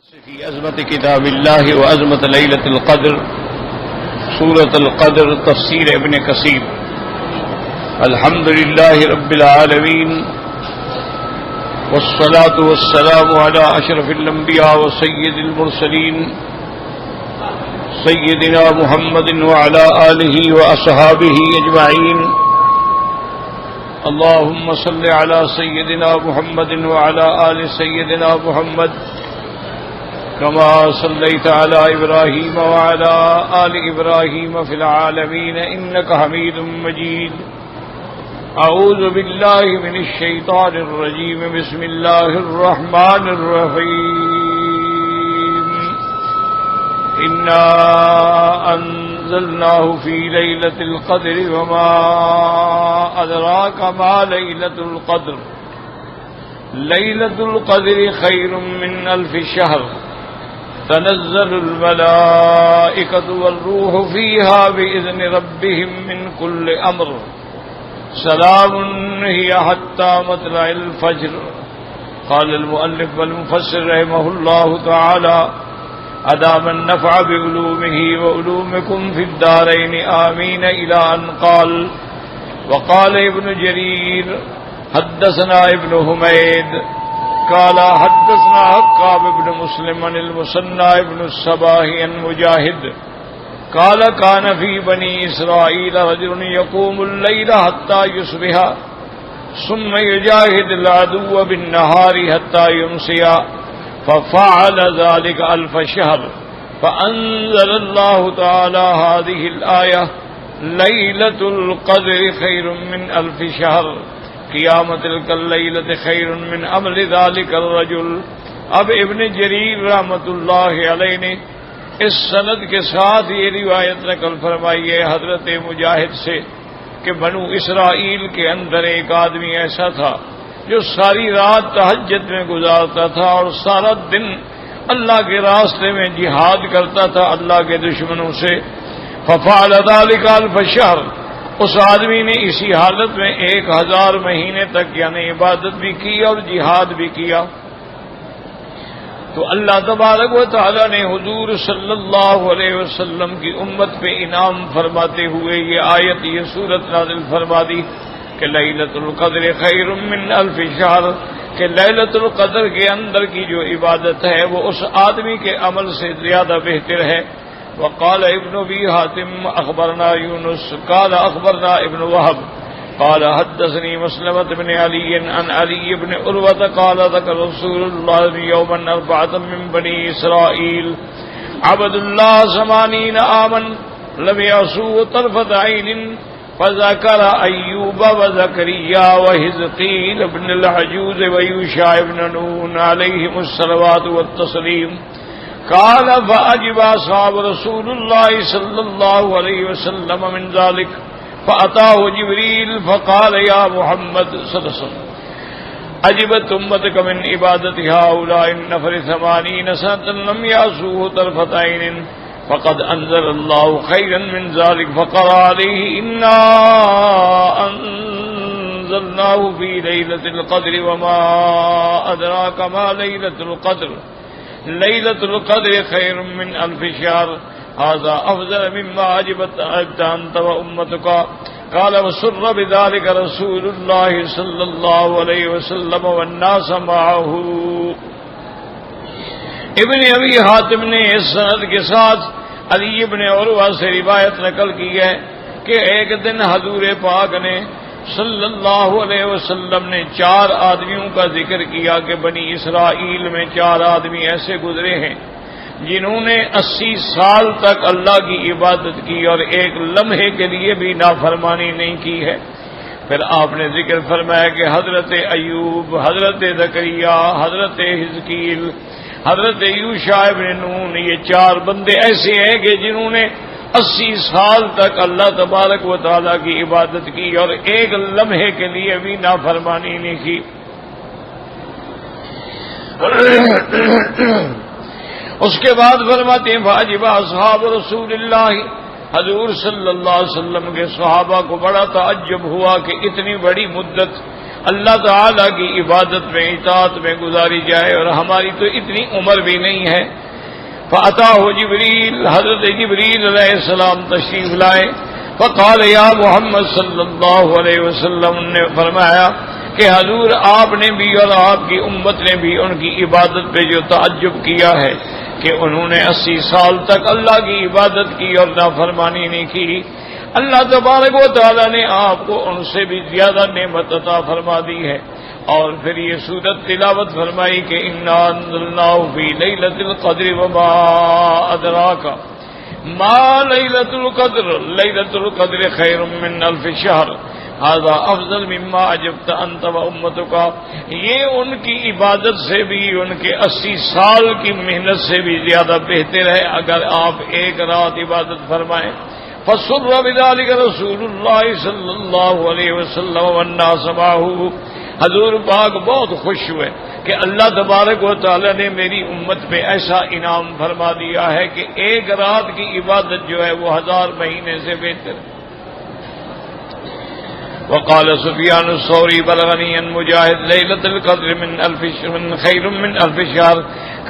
في عظمت کتاب اللہ و عظمت لیلۃ القدر سورۃ القدر تفسیر ابن کثیر الحمد للہ رب العالمین والصلاة والسلام على اشرف الانبیاء وسید المرسلین سیدنا محمد وعلى آلہ واصحابہ اجمعین اللهم صل على سيدنا محمد وعلى آل سيدنا محمد كما صليت على إبراهيم وعلى آل إبراهيم في العالمين إنك حميد مجيد أعوذ بالله من الشيطان الرجيم بسم الله الرحمن الرحيم إنا أنزلناه في ليلة القدر وما أدراك ما ليلة القدر ليلة القدر خير من ألف شهر تنزل الملائكة والروح فيها بإذن ربهم من كل أمر سلام هي حتى مطلع الفجر قال المؤلف والمفسر رحمه الله تعالى أدام النفع بعلومه وعلومكم في الدارين آمين إلى أن قال وقال ابن جرير حدثنا ابن حميد قال حدثنا حقاب بن مسلم عن المثنى بن الصباح عن مجاهد قال كان في بني إسرائيل رجل يقوم الليل حتى يصبح ثم يجاهد العدو بالنهار حتى يمسي ففعل ذلك ألف شهر فأنزل الله تعالى هذه الآية ليلة القدر خير من ألف شهر قیامت اللیلۃ خیر من عمل ذلک الرجل۔ اب ابن جریر رحمۃ اللہ علیہ نے اس سند کے ساتھ یہ روایت نقل فرمائی ہے حضرت مجاہد سے کہ بنو اسرائیل کے اندر ایک آدمی ایسا تھا جو ساری رات تہجد میں گزارتا تھا اور سارا دن اللہ کے راستے میں جہاد کرتا تھا اللہ کے دشمنوں سے۔ ففعل ذلک الف شہر، اس آدمی نے اسی حالت میں 1000 مہینے تک یعنی عبادت بھی کی اور جہاد بھی کیا۔ تو اللہ تبارک و تعالی نے حضور صلی اللہ علیہ وسلم کی امت پہ انعام فرماتے ہوئے یہ آیت یہ سورت نازل فرما دی کہ لیلۃ القدر خیر من الف شہر، کہ لیلۃ القدر کے اندر کی جو عبادت ہے وہ اس آدمی کے عمل سے زیادہ بہتر ہے۔ وقال ابن ابي حاتم اخبرنا يونس قال اخبرنا ابن وهب قال حدثني مسلمة بن علي عن علي بن عروة قال ذكر رسول الله يوما 4 من بني اسرائيل عبد الله 80 عاما لم يعصوا طرفة عين فذكر ايوب وزكريا وحزقيل بن العجوز ويوشع بن نون عليهم الصلوات والتسليم قال فأجب أصحاب رسول الله صلى الله عليه وسلم من ذلك فأتاه جبريل فقال يا محمد صلى الله عليه وسلم أجبت أمتك من عبادة هؤلاء النفر 80 سنة لم يعصوه طرفة عين فقد أنزل الله خيرا من ذلك فقرأ عليه إنا أنزلناه في ليلة القدر وما أدراك ما ليلة القدر لیلۃ القدر خیر من الف شہر هذا افضل مما عجبت انت وامتك قال وسر بذلك رسول الله صلی اللہ علیہ وسلم والناس معه۔ ابن ابی حاتم نے اس سند کے ساتھ علی ابن عروہ سے روایت نقل کی ہے کہ ایک دن حضور پاک نے صلی اللہ علیہ وسلم نے 4 آدمیوں کا ذکر کیا کہ بنی اسرائیل میں 4 آدمی ایسے گزرے ہیں جنہوں نے 80 سال تک اللہ کی عبادت کی اور ایک لمحے کے لیے بھی نافرمانی نہیں کی ہے۔ پھر آپ نے ذکر فرمایا کہ حضرت ایوب، حضرت زکریا، حضرت حزقیل، حضرت یوشع بن نون، یہ 4 بندے ایسے ہیں کہ جنہوں نے 80 سال تک اللہ تبارک و تعالیٰ کی عبادت کی اور ایک لمحے کے لیے بھی نافرمانی نہیں کی۔ اس کے بعد فرماتے ہیں فاجب اصحاب رسول اللہ، حضور صلی اللہ علیہ وسلم کے صحابہ کو بڑا تعجب ہوا کہ اتنی بڑی مدت اللہ تعالی کی عبادت میں اطاعت میں گزاری جائے، اور ہماری تو اتنی عمر بھی نہیں ہے۔ فأتاه جبریل، حضرت جبریل علیہ السلام تشریف لائے، فقال یا محمد صلی اللہ علیہ وسلم، نے فرمایا کہ حضور آپ نے بھی اور آپ کی امت نے بھی ان کی عبادت پہ جو تعجب کیا ہے کہ انہوں نے 80 سال تک اللہ کی عبادت کی اور نافرمانی نہیں کی، اللہ تبارک و تعالی نے آپ کو ان سے بھی زیادہ نعمت عطا فرما دی ہے۔ اور پھر یہ سورت تلاوت فرمائی کہ انا انزلناہ فی لیلۃ القدر وما ادراک ما لیلۃ القدر لیلۃ القدر خیر من الف شہر ھذا افضل مما اجبت انت وامتک۔ یہ ان کی عبادت سے بھی، ان کے 80 سال کی محنت سے بھی زیادہ بہتر ہے اگر آپ ایک رات عبادت فرمائیں۔ فسر بذلک رسول اللہ صلی اللہ علیہ وسلم والناس معه، حضور پاک بہت خوش ہوئے کہ اللہ تبارک و تعالی نے میری امت پہ ایسا انعام فرما دیا ہے کہ ایک رات کی عبادت جو ہے وہ 1000 مہینے سے بہتر ہے۔ وقال سفیان الثوری بلغنی ان مجاہد لیلۃ القدر من خیر من الف شہر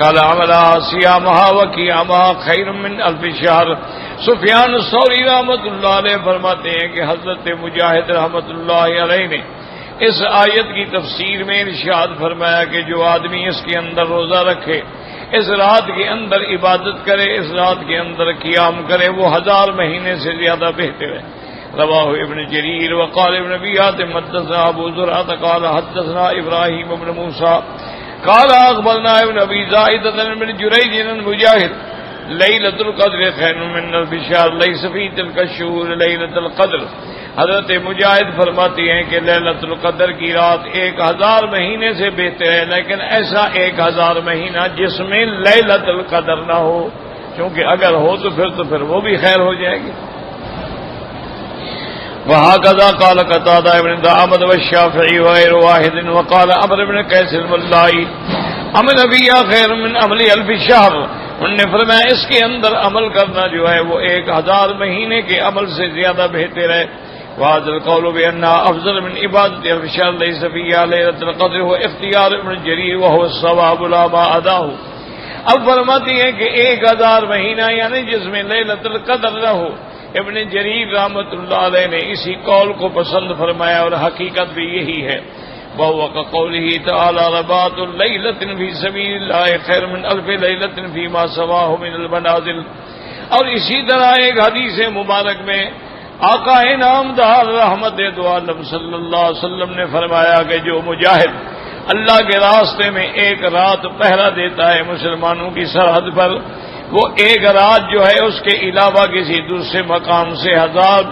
قال عملها صيامها وقيامها خیر من الف شہر۔ سفیان الثوری رحمۃ اللہ علیہ فرماتے ہیں کہ حضرت مجاہد رحمۃ اللہ علیہ نے اس آیت کی تفسیر میں ارشاد فرمایا کہ جو آدمی اس کے اندر روزہ رکھے، اس رات کے اندر عبادت کرے، اس رات کے اندر قیام کرے، وہ 1000 مہینے سے زیادہ بہتر ہے۔ رواہ ابن جریر وقال ابن ابی حاتم حدثنا ابو زرعہ قال حدثنا ابراہیم بن موسیٰ قال اخبرنا ابن ابی زائدہ بن جریج بن مجاہد لیلۃ القدر خیر من الف شہر لیس فی تلک الشہور لیلۃ القدر۔ حضرت مجاہد فرماتی ہیں کہ لیلۃ القدر کی رات 1000 مہینے سے بہتر ہے، لیکن ایسا 1000 مہینہ جس میں لیلۃ القدر نہ ہو، کیونکہ اگر ہو تو پھر وہ بھی خیر ہو جائے گی۔ وهكذا قال قتادہ ابن دعامة والشافعي وغير واحد وقال عمرو بن قيس الملائي عمل بیا خیر من عمل الف شہر۔ انہوں نے فرمایا اس کے اندر عمل کرنا جو ہے وہ 1000 مہینے کے عمل سے زیادہ بہتر ہے۔ وهذا القول بأنها أفضل من عبادة الف شهر ليس فيها ليلة القدر هو اختیار ابن جریر وهو الصواب لا ما أداه۔ اب فرماتی ہیں کہ 1000 مہینہ یعنی جس میں لیلۃ القدر نہ ہو، ابن جریر رحمۃ اللہ علیہ نے اسی قول کو پسند فرمایا اور حقیقت بھی یہی ہے۔ وهو كقوله تعالى رباط الليلة في سبيل الله خير من ألف ليلة فيما سواه من المنازل۔ اور اسی طرح ایک حدیث مبارک میں آقا انعامدار رحمت دو عالم صلی اللہ علیہ وسلم نے فرمایا کہ جو مجاہد اللہ کے راستے میں ایک رات پہرا دیتا ہے مسلمانوں کی سرحد پر، وہ ایک رات جو ہے اس کے علاوہ کسی دوسرے مقام سے 1000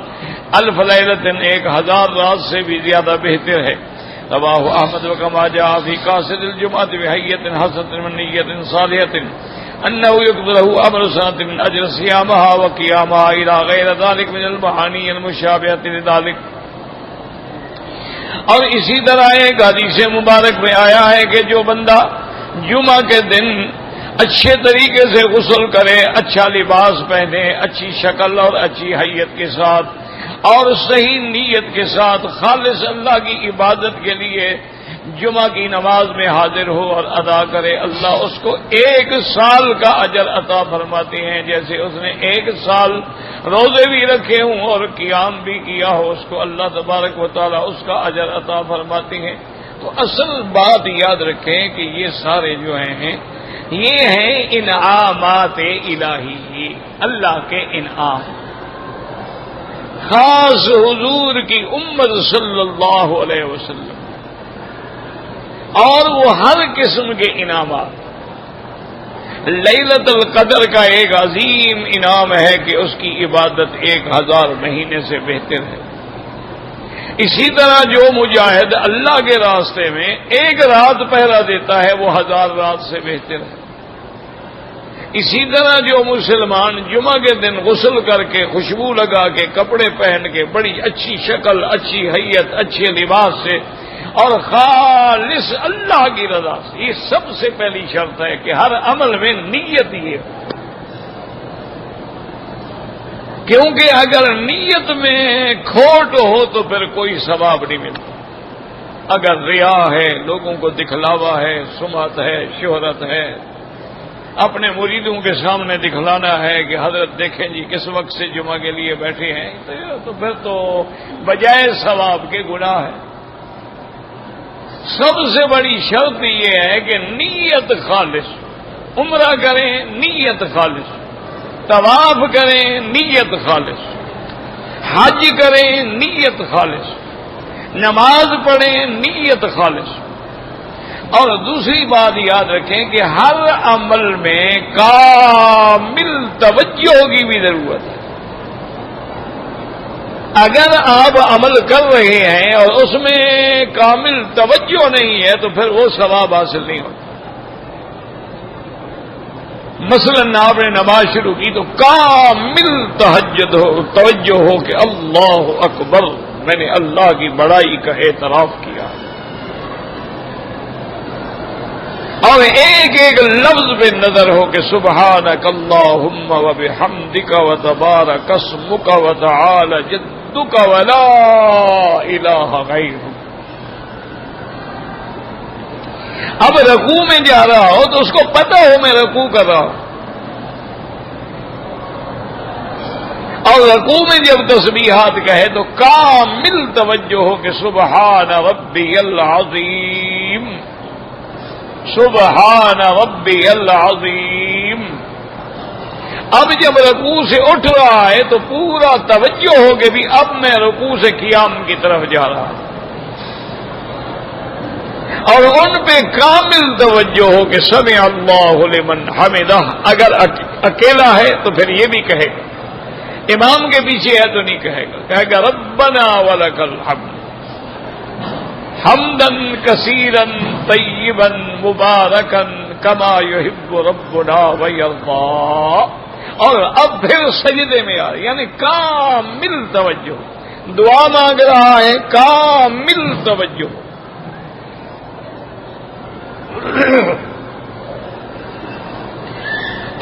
الف لیلۃ 1000 رات سے بھی زیادہ بہتر ہے۔ رواہ احمد وکما جاء فی قاصد الجمعۃ بحیۃ حسنۃ من نیۃ صالحۃ انه یقبل له عمل سنۃ من اجر صیامها وقیامها الى غیر ذلك من المعانی المشابهۃ لذلك۔ اور اسی طرح ایک حدیث مبارک میں آیا ہے کہ جو بندہ جمعہ کے دن اچھے طریقے سے غسل کرے، اچھا لباس پہنے، اچھی شکل اور اچھی حیت کے ساتھ اور صحیح نیت کے ساتھ خالص اللہ کی عبادت کے لیے جمعہ کی نماز میں حاضر ہو اور ادا کرے، اللہ اس کو 1 سال کا اجر عطا فرماتے ہیں۔ جیسے اس نے 1 سال روزے بھی رکھے ہوں اور قیام بھی کیا ہو، اس کو اللہ تبارک و تعالی اس کا اجر عطا فرماتے ہیں۔ تو اصل بات یاد رکھیں کہ یہ سارے جو ہیں یہ ہیں انعامات الہی، اللہ کے انعام، خاص حضور کی امت صلی اللہ علیہ وسلم، اور وہ ہر قسم کے انعامات۔ لیلۃ القدر کا ایک عظیم انعام ہے کہ اس کی عبادت 1000 مہینے سے بہتر ہے۔ اسی طرح جو مجاہد اللہ کے راستے میں 1 رات پہرا دیتا ہے وہ 1000 رات سے بہتر ہے۔ اسی طرح جو مسلمان جمعہ کے دن غسل کر کے خوشبو لگا کے کپڑے پہن کے بڑی اچھی شکل، اچھی حیت، اچھے لباس سے اور خالص اللہ کی رضا سے، یہ سب سے پہلی شرط ہے کہ ہر عمل میں نیت یہ ہو، کیونکہ اگر نیت میں کھوٹ ہو تو پھر کوئی ثواب نہیں ملتا۔ اگر ریا ہے، لوگوں کو دکھلاوا ہے، سمعت ہے، شہرت ہے، اپنے مریدوں کے سامنے دکھلانا ہے کہ حضرت دیکھیں جی کس وقت سے جمعہ کے لیے بیٹھے ہیں، تو پھر تو بجائے ثواب کے گناہ ہے۔ سب سے بڑی شرط یہ ہے کہ نیت خالص، عمرہ کریں نیت خالص، طواف کریں نیت خالص، حج کریں نیت خالص، نماز پڑھیں نیت خالص۔ اور دوسری بات یاد رکھیں کہ ہر عمل میں کامل توجہ کی بھی ضرورت ہے۔ اگر آپ عمل کر رہے ہیں اور اس میں کامل توجہ نہیں ہے تو پھر وہ ثواب حاصل نہیں ہوتا۔ مثلا آپ نے نماز شروع کی تو کامل توجہ ہو کہ اللہ اکبر، میں نے اللہ کی بڑائی کا اعتراف کیا، اور ایک ایک لفظ پہ نظر ہو کہ سبحانک اللہم و بحمدک و تبارک اسمک و تعالی جدک ولا الہ غیرک۔ اب رکوع میں جا رہا ہو تو اس کو پتہ ہو میں رکوع کر رہا ہوں، اور رکوع میں جب تسبیحات کہے تو کامل توجہ ہو کہ سبحان ربی العظیم، سبحان ربی العظیم۔ اب جب رکوع سے اٹھ رہا ہے تو پورا توجہ ہو کہ بھی اب میں رکوع سے قیام کی طرف جا رہا ہوں، اور ان پہ کامل توجہ ہو کہ سمع اللہ لمن حمدہ۔ اگر اکیلا ہے تو پھر یہ بھی کہے گا، امام کے پیچھے ہے تو نہیں کہے گا، کہے گا ربنا ولک الحمد حمدا کثیرا طیبا مبارکا کما یحب ربنا ویرضا۔ اور اب پھر سجدے میں آ، یعنی کامل توجہ، دعا مانگ رہا ہے کامل توجہ۔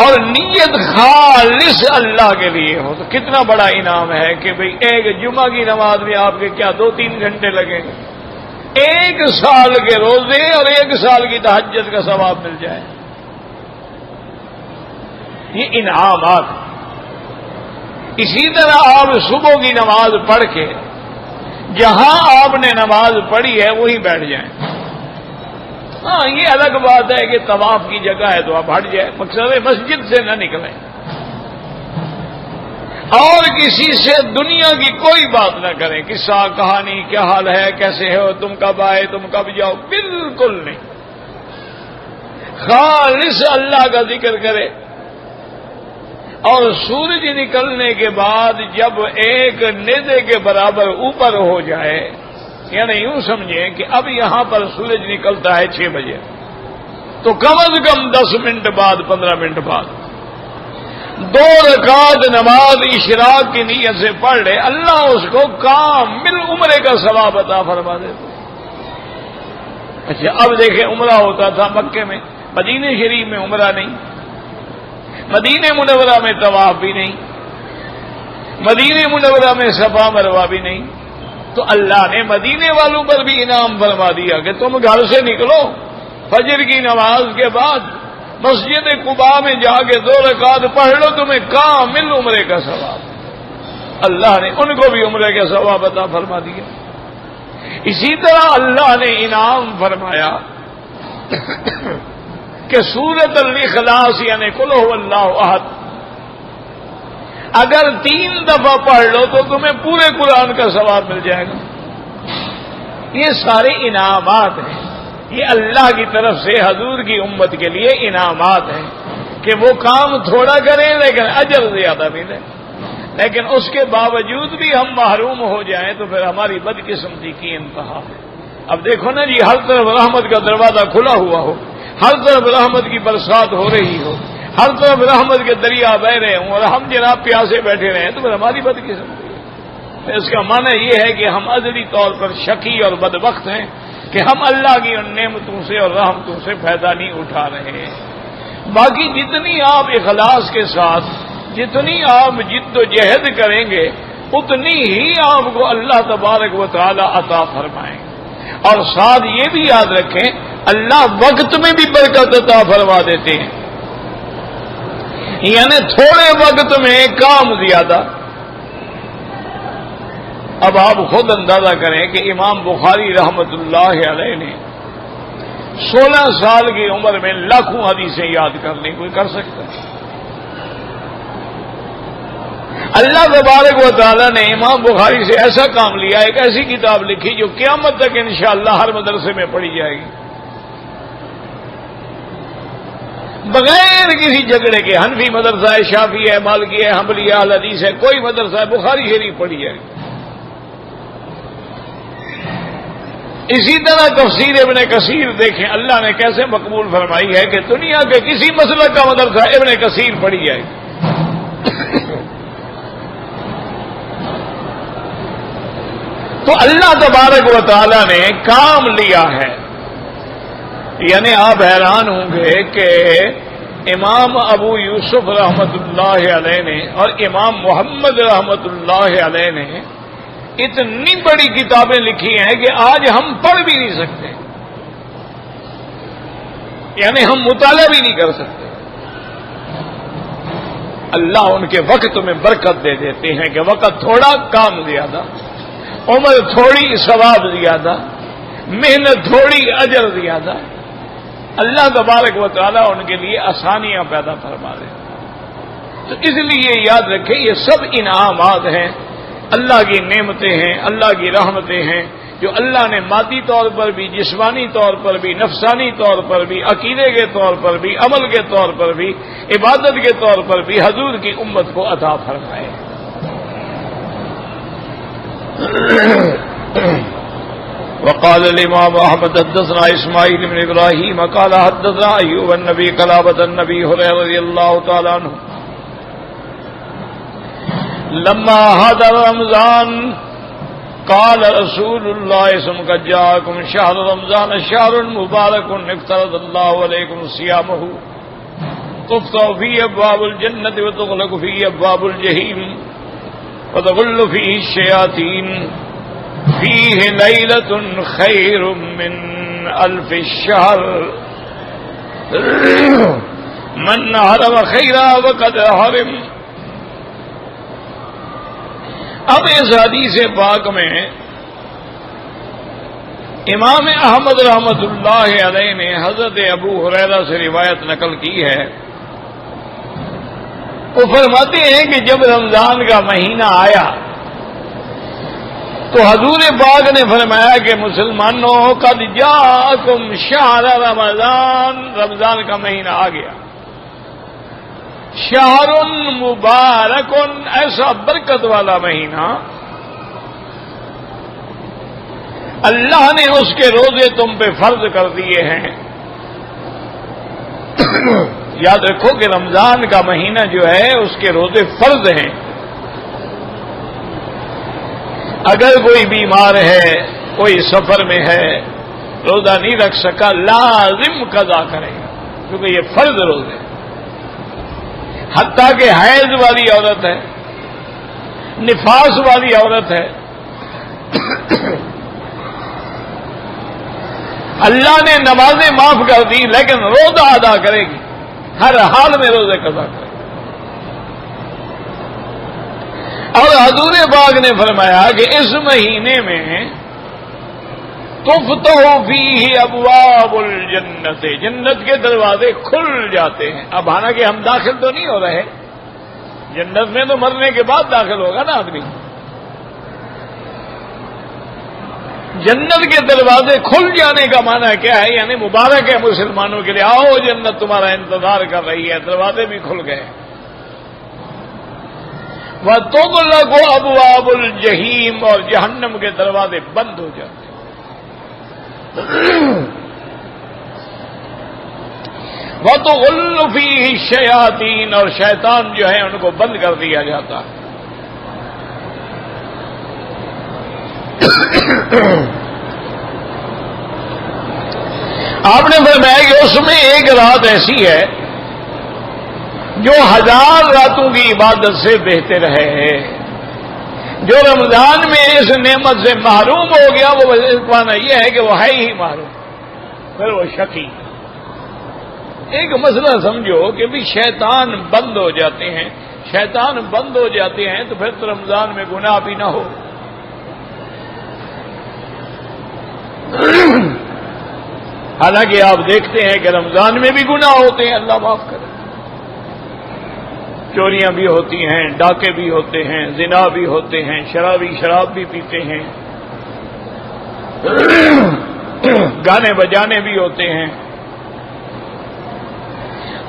اور نیت خالص اللہ کے لیے ہو تو کتنا بڑا انعام ہے کہ بھئی ایک جمعہ کی نماز میں آپ کے کیا 2-3 گھنٹے لگیں گے، 1 سال کے روزے اور 1 سال کی تہجد کا ثواب مل جائے۔ یہ انعامات۔ اسی طرح آپ صبح کی نماز پڑھ کے جہاں آپ نے نماز پڑھی ہے وہیں بیٹھ جائیں۔ ہاں یہ الگ بات ہے کہ طواف کی جگہ ہے تو آپ ہٹ جائیں، مقصد ہے مسجد سے نہ نکلیں، اور کسی سے دنیا کی کوئی بات نہ کریں، قصہ کہانی، کیا حال ہے، کیسے ہو، تم کب آئے، تم کب جاؤ، بالکل نہیں۔ خالص اللہ کا ذکر کرے، اور سورج نکلنے کے بعد جب ایک نیزے کے برابر اوپر ہو جائے، یعنی یوں سمجھیں کہ اب یہاں پر سورج نکلتا ہے 6 بجے، تو کم از کم 10 منٹ بعد 15 منٹ بعد 2 رکعت نماز اشراق کی نیت سے پڑھ لے، اللہ اس کو کامل عمرے کا ثواب عطا فرما دیتا۔ اچھا اب دیکھیں عمرہ ہوتا تھا مکے میں، مدینہ شریف میں عمرہ نہیں، مدینہ منورہ میں طواف بھی نہیں، مدینہ منورہ میں صفا مروہ بھی نہیں، تو اللہ نے مدینے والوں پر بھی انعام فرما دیا کہ تم گھر سے نکلو، فجر کی نماز کے بعد مسجد قباء میں جا کے 2 رکعت پڑھ لو، تمہیں کامل عمرے کا ثواب۔ اللہ نے ان کو بھی عمرے کا ثواب عطا فرما دیا۔ اسی طرح اللہ نے انعام فرمایا کہ سورۃ الاخلاص یعنی قل هو اللہ احد اگر 3 دفعہ پڑھ لو تو تمہیں پورے قرآن کا ثواب مل جائے گا۔ یہ سارے انعامات ہیں، یہ اللہ کی طرف سے حضور کی امت کے لیے انعامات ہیں کہ وہ کام تھوڑا کریں لیکن اجر زیادہ ملے، لیکن اس کے باوجود بھی ہم محروم ہو جائیں تو پھر ہماری بدقسمتی کی انتہا ہے۔ اب دیکھو نا جی، ہر طرف رحمت کا دروازہ کھلا ہوا ہو، ہر طرف رحمت کی برسات ہو رہی ہو، ہر طرف رحمت کے دریا بہ رہے ہوں اور ہم جناب پیاسے بیٹھے رہے ہیں تو پھر ہماری بدقسمتی ہے۔ اس کا معنی یہ ہے کہ ہم ازلی طور پر شقی اور بدبخت ہیں کہ ہم اللہ کی ان نعمتوں سے اور رحمتوں سے فائدہ نہیں اٹھا رہے ہیں۔ باقی جتنی آپ اخلاص کے ساتھ، جتنی آپ جد و جہد کریں گے، اتنی ہی آپ کو اللہ تبارک و تعالی عطا فرمائیں گے۔ اور ساتھ یہ بھی یاد رکھیں اللہ وقت میں بھی برکت عطا فرما دیتے ہیں، یعنی تھوڑے وقت میں کام زیادہ۔ اب آپ خود اندازہ کریں کہ امام بخاری رحمت اللہ علیہ نے 16 سال کی عمر میں لاکھوں حدیثیں یاد کرنے کوئی کر سکتا ہے؟ اللہ تبارک و تعالیٰ نے امام بخاری سے ایسا کام لیا، ایک ایسی کتاب لکھی جو قیامت تک انشاءاللہ ہر مدرسے میں پڑھی جائے گی، بغیر کسی جھگڑے کے۔ حنفی مدرسہ ہے، شافعی ہے، مالکی ہے، حنبلی ہے، اہل حدیث ہے، کوئی مدرسہ ہے، بخاری شریف پڑھی جائے گی۔ اسی طرح تفسیر ابن کثیر دیکھیں اللہ نے کیسے مقبول فرمائی ہے کہ دنیا کے کسی مسلک کا مدرسہ ابن کثیر پڑھی جائے گی۔ تو اللہ تبارک و تعالی نے کام لیا ہے، یعنی آپ حیران ہوں گے کہ امام ابو یوسف رحمت اللہ علیہ نے اور امام محمد رحمت اللہ علیہ نے اتنی بڑی کتابیں لکھی ہیں کہ آج ہم پڑھ بھی نہیں سکتے، یعنی ہم مطالعہ بھی نہیں کر سکتے۔ اللہ ان کے وقت میں برکت دے دیتے ہیں کہ وقت تھوڑا کام زیادہ، عمر تھوڑی ثواب زیادہ، محنت تھوڑی اجر زیادہ۔ اللہ تبارک و تعالیٰ ان کے لیے آسانیاں پیدا فرما دے۔ تو اس لیے یاد رکھیں یہ سب انعامات ہیں، اللہ کی نعمتیں ہیں، اللہ کی رحمتیں ہیں جو اللہ نے مادی طور پر بھی، جسمانی طور پر بھی، نفسانی طور پر بھی، عقیدے کے طور پر بھی، عمل کے طور پر بھی، عبادت کے طور پر بھی حضور کی امت کو عطا فرمائے۔ وقال الامام احمد حدثنا اسماعیل بن ابراہیم قال حدثنا ایوب النبی قلابۃ النبی ہریرہ رضی اللہ تعالی عنہ لما حضر رمضان قال رسول اللہ صلی اللہ علیہ وسلم قد جاءکم شہر رمضان شہر مبارک افترض اللہ علیکم صیامہ تفتح فیہ ابواب الجنۃ وتغلق فیہ ابواب الجحیم وتغل فیہ الشیاطین فیہ لیلۃ خیر من الف الشہر من حرم خیرا وقد حرم۔ اب اس حدیث پاک میں امام احمد رحمت اللہ علیہ نے حضرت ابو ہریرہ سے روایت نقل کی ہے، وہ فرماتے ہیں کہ جب رمضان کا مہینہ آیا تو حضور پاک نے فرمایا کہ مسلمانوں قد جاءکم شہر رمضان، رمضان کا مہینہ آ گیا، شہر مبارک، ایسا برکت والا مہینہ، اللہ نے اس کے روزے تم پہ فرض کر دیے ہیں۔ یاد رکھو کہ رمضان کا مہینہ جو ہے اس کے روزے فرض ہیں۔ اگر کوئی بیمار ہے، کوئی سفر میں ہے، روزہ نہیں رکھ سکا، لازم قضا کرے گا کیونکہ یہ فرض روزے، حتیٰ کہ حیض والی عورت ہے، نفاس والی عورت ہے، اللہ نے نمازیں معاف کر دی لیکن روزہ ادا کرے گی، ہر حال میں روزے قضا کرے گی۔ اور حضور پاک نے فرمایا کہ اس مہینے میں تفتح فیہ ابواب الجنت، جنت کے دروازے کھل جاتے ہیں۔ اب حالانکہ ہم داخل تو نہیں ہو رہے، جنت میں تو مرنے کے بعد داخل ہوگا نا آدمی۔ جنت کے دروازے کھل جانے کا معنی کیا ہے؟ یعنی مبارک ہے مسلمانوں کے لیے، آؤ جنت تمہارا انتظار کر رہی ہے، دروازے بھی کھل گئے۔ وَتُغْلَقُ أَبْوَابُ الْجَحِيمِ، اور جہنم کے دروازے بند ہو جاتے ہیں۔ وَتُغَلُّ فِيهِ الشَّيَاطِينُ، اور شیطان جو ہے ان کو بند کر دیا جاتا ہے۔ آپ نے فرمایا کہ اس میں ایک رات ایسی ہے جو 1000 راتوں کی عبادت سے بہتر ہے۔ جو رمضان میں اس نعمت سے محروم ہو گیا وہ معنی یہ ہے کہ وہ ہے ہی محروم، پھر وہ شقی۔ ایک مسئلہ سمجھو کہ بھی شیطان بند ہو جاتے ہیں، شیطان بند ہو جاتے ہیں تو پھر تو رمضان میں گناہ بھی نہ ہو۔ حالانکہ آپ دیکھتے ہیں کہ رمضان میں بھی گناہ ہوتے ہیں، اللہ معاف کرے، چوریاں بھی ہوتی ہیں، ڈاکے بھی ہوتے ہیں، زنا بھی ہوتے ہیں، شرابی شراب بھی پیتے ہیں، گانے بجانے بھی ہوتے ہیں۔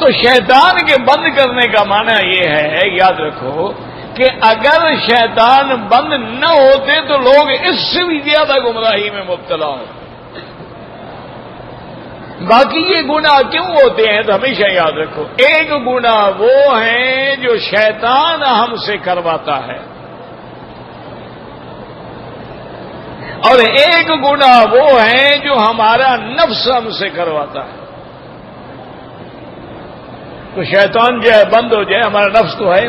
تو شیطان کے بند کرنے کا معنی یہ ہے، یاد رکھو کہ اگر شیطان بند نہ ہوتے تو لوگ اس سے بھی زیادہ گمراہی میں مبتلا ہو۔ باقی یہ گناہ کیوں ہوتے ہیں تو ہمیشہ یاد رکھو، ایک گناہ وہ ہیں جو شیطان ہم سے کرواتا ہے، اور ایک گناہ وہ ہیں جو ہمارا نفس ہم سے کرواتا ہے۔ تو شیطان جو ہے بند ہو جائے، ہمارا نفس تو ہے۔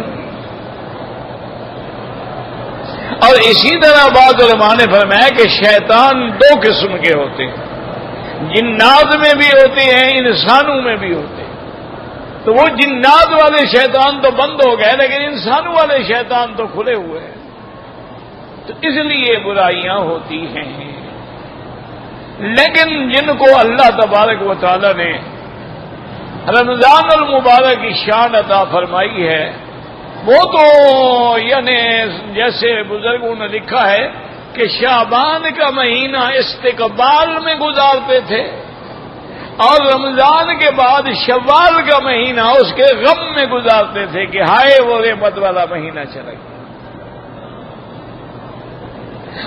اور اسی طرح بعض علماء نے فرمایا کہ شیطان دو قسم کے ہوتے ہیں، جنات میں بھی ہوتے ہیں، انسانوں میں بھی ہوتے ہیں۔ تو وہ جنات والے شیطان تو بند ہو گئے، لیکن انسانوں والے شیطان تو کھلے ہوئے ہیں۔ تو اس لیے برائیاں ہوتی ہیں، لیکن جن کو اللہ تبارک و تعالی نے رمضان المبارک کی شان عطا فرمائی ہے، وہ تو یعنی جیسے بزرگوں نے لکھا ہے کہ شعبان کا مہینہ استقبال میں گزارتے تھے، اور رمضان کے بعد شوال کا مہینہ اس کے غم میں گزارتے تھے کہ ہائے وہ رحمت والا مہینہ چلا گیا۔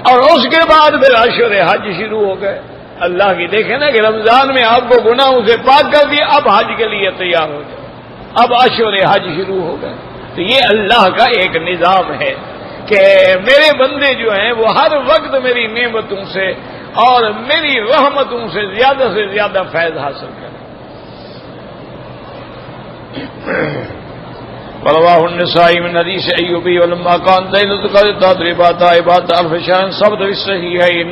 اور اس کے بعد پھر اشہر حج شروع ہو گئے۔ اللہ کی دیکھیں نا کہ رمضان میں آپ کو گناہوں سے پاک کر دیا، اب حج کے لیے تیار ہو جائے، اب اشہر حج شروع ہو گئے۔ تو یہ اللہ کا ایک نظام ہے کہ میرے بندے جو ہیں وہ ہر وقت میری نعمتوں سے اور میری رحمتوں سے زیادہ فیض حاصل کریں۔ رواه النسائی من حدیث ایوبی ولما كان ليلة القدر تدريبات عبادت الف شان ثبت في الصحيحين۔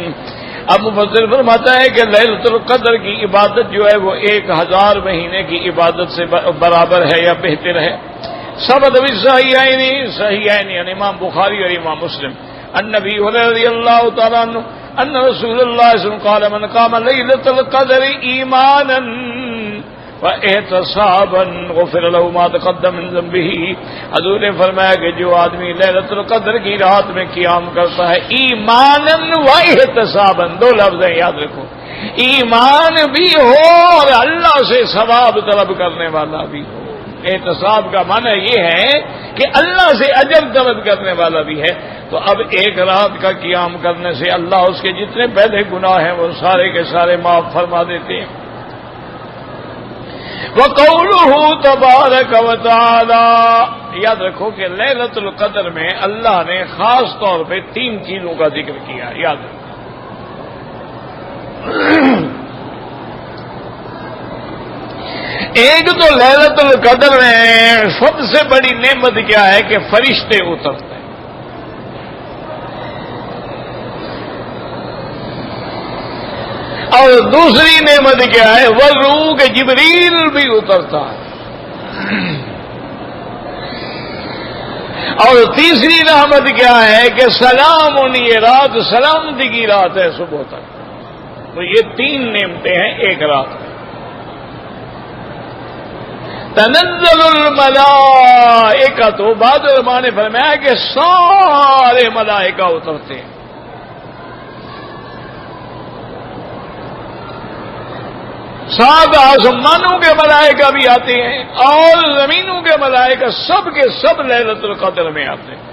اب مفسر فرماتا ہے کہ لیلۃ القدر کی عبادت جو ہے وہ 1000 مہینے کی عبادت سے برابر ہے یا بہتر ہے۔ ثبت في الصحيحين یعنی امام بخاری اور امام مسلم النبی رضی اللہ تعالی عنہ ان رسول اللہ صلی اللہ علیہ وسلم قال من قام لیلۃ القدر ایمانا واحتسابا غفر له ما تقدم من ذنبه۔ حضور نے فرمایا کہ جو آدمی لیلۃ القدر کی رات میں قیام کرتا ہے ایمانا واحتسابا، دو لفظ ہیں یاد رکھو، ایمان بھی ہو اور اللہ سے ثواب طلب کرنے والا بھی ہو۔ احتساب کا معنی یہ ہے کہ اللہ سے اجر طلب کرنے والا بھی ہے۔ تو اب ایک رات کا قیام کرنے سے اللہ اس کے جتنے پہلے گناہ ہیں وہ سارے کے سارے معاف فرما دیتے ہیں۔ وَقَوْلُهُ تَبَارَكَ وَتَعَالَى، یاد رکھو کہ لیلۃ القدر میں اللہ نے خاص طور پہ 3 چیزوں کا ذکر کیا، یاد رکھو۔ ایک تو لیلۃ القدر میں سب سے بڑی نعمت کیا ہے کہ فرشتے اترتے ہیں، اور دوسری نعمت کیا ہے والروح کہ جبریل بھی اترتا ہے، اور تیسری رحمت کیا ہے کہ سلام، یہ رات سلامتی کی رات ہے صبح تک۔ تو یہ 3 نعمتیں ہیں ایک رات میں۔ تنزل الملائکہ، تو بعد علماء نے فرمایا کہ سارے ملائکہ اترتے ہیں، سات آسمانوں کے ملائکہ بھی آتے ہیں اور زمینوں کے ملائکہ سب کے سب لیلۃ القدر میں آتے ہیں۔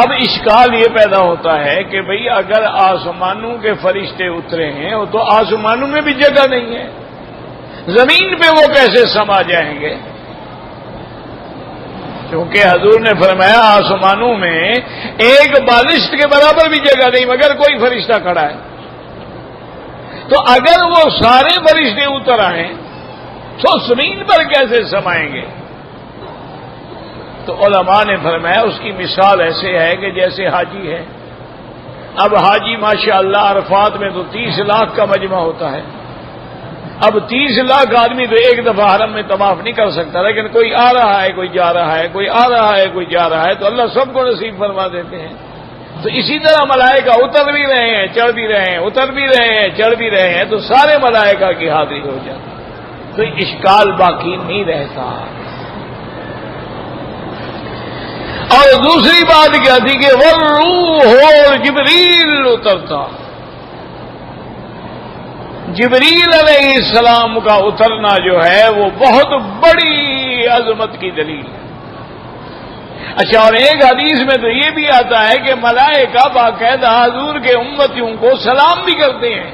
اب اشکال یہ پیدا ہوتا ہے کہ بھئی اگر آسمانوں کے فرشتے اترے ہیں تو آسمانوں میں بھی جگہ نہیں ہے، زمین پہ وہ کیسے سما جائیں گے؟ کیونکہ حضور نے فرمایا آسمانوں میں ایک بالشت کے برابر بھی جگہ نہیں مگر کوئی فرشتہ کھڑا ہے۔ تو اگر وہ سارے فرشتے اتر آئیں تو زمین پر کیسے سمائیں گے؟ تو علماء نے فرمایا اس کی مثال ایسے ہے کہ جیسے حاجی ہے. اب حاجی ماشاءاللہ عرفات میں تو 30 لاکھ کا مجمع ہوتا ہے. اب 30 لاکھ آدمی تو ایک دفعہ حرم میں طواف نہیں کر سکتا، لیکن کوئی آ رہا ہے کوئی جا رہا ہے، کوئی آ رہا ہے کوئی جا رہا ہے، تو اللہ سب کو نصیب فرما دیتے ہیں. تو اسی طرح ملائکہ اتر بھی رہے ہیں چڑھ بھی رہے ہیں، اتر بھی رہے ہیں چڑھ بھی رہے ہیں، تو سارے ملائکہ کی حاضری ہو جاتی، تو اشکال باقی نہیں رہتا. اور دوسری بات کیا تھی کہ والروح اور جبریل اترتا. جبریل علیہ السلام کا اترنا جو ہے وہ بہت بڑی عظمت کی دلیل ہے. اچھا، اور ایک حدیث میں تو یہ بھی آتا ہے کہ ملائکہ باقاعدہ حضور کے امتیوں کو سلام بھی کرتے ہیں،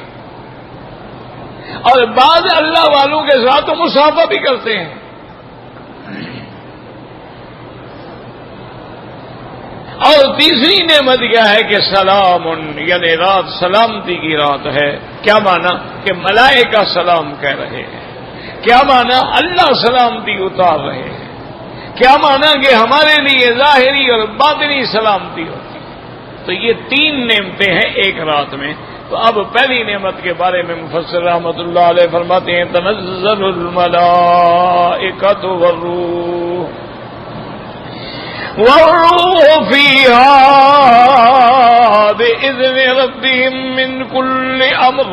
اور بعض اللہ والوں کے ساتھ تو مصافحہ بھی کرتے ہیں. اور تیسری نعمت کیا ہے کہ سلام، یعنی رات سلامتی کی رات ہے. کیا مانا؟ کہ ملائکہ سلام کہہ رہے ہیں. کیا مانا؟ اللہ سلامتی اتار رہے ہیں. کیا مانا؟ کہ ہمارے لیے ظاہری اور باطنی سلامتی ہوتی ہے. تو یہ 3 نعمتیں ہیں ایک رات میں. تو اب پہلی نعمت کے بارے میں مفسر رحمۃ اللہ علیہ فرماتے ہیں تنزل الملائکۃ والروح فيها بإذن ربهم من كل أمر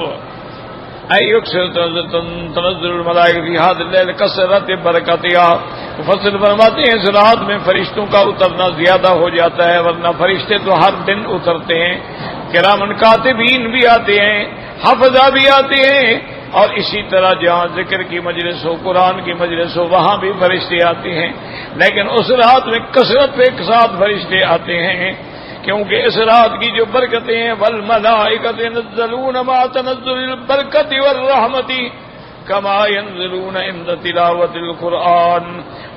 أي يكسر تنزل الملائكة في هذا الليل كثرت بركاتها. مفسر فرماتے ہیں اس رات میں فرشتوں کا اترنا زیادہ ہو جاتا ہے، ورنہ فرشتے تو ہر دن اترتے ہیں. کرامن کاتبین بھی آتے ہیں، حفظہ بھی آتے ہیں، اور اسی طرح جہاں ذکر کی مجلس ہو، قرآن کی مجلس ہو، وہاں بھی فرشتے آتے ہیں. لیکن اس رات میں کثرت کے ساتھ فرشتے آتے ہیں، کیونکہ اس رات کی جو برکتیں ہیں والملائکۃ ينزلون مع تنزل البرکۃ والرحمۃ کما ينزلون عند تلاوت القرآن.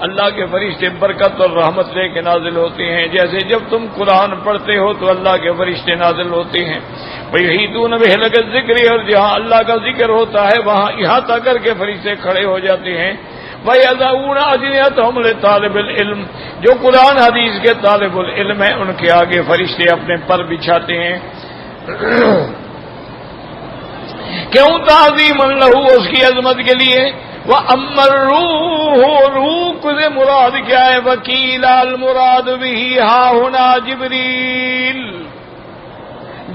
اللہ کے فرشتے برکت اور رحمت لے کے نازل ہوتے ہیں، جیسے جب تم قرآن پڑھتے ہو تو اللہ کے فرشتے نازل ہوتے ہیں. وَيُحِيطُونَ بِهِ الذِّكْرِ، اور جہاں اللہ کا ذکر ہوتا ہے وہاں احاطہ کر کے فرشتے کھڑے ہو جاتے ہیں. وَيَضَعُونَ أَجْنِحَتَهُمْ لِطَالِبِ الْعِلْمِ، جو قرآن حدیث کے طالب العلم ہیں ان کے آگے فرشتے اپنے پر بچھاتے ہیں. کیوں؟ تعظیم لہ، اس کی عظمت کے لیے. وَأَمَّا الرُّوحُ، روح سے مراد کیا ہے؟ وَقِيلَ الْمُرَادُ بِهِ ہا هُنَا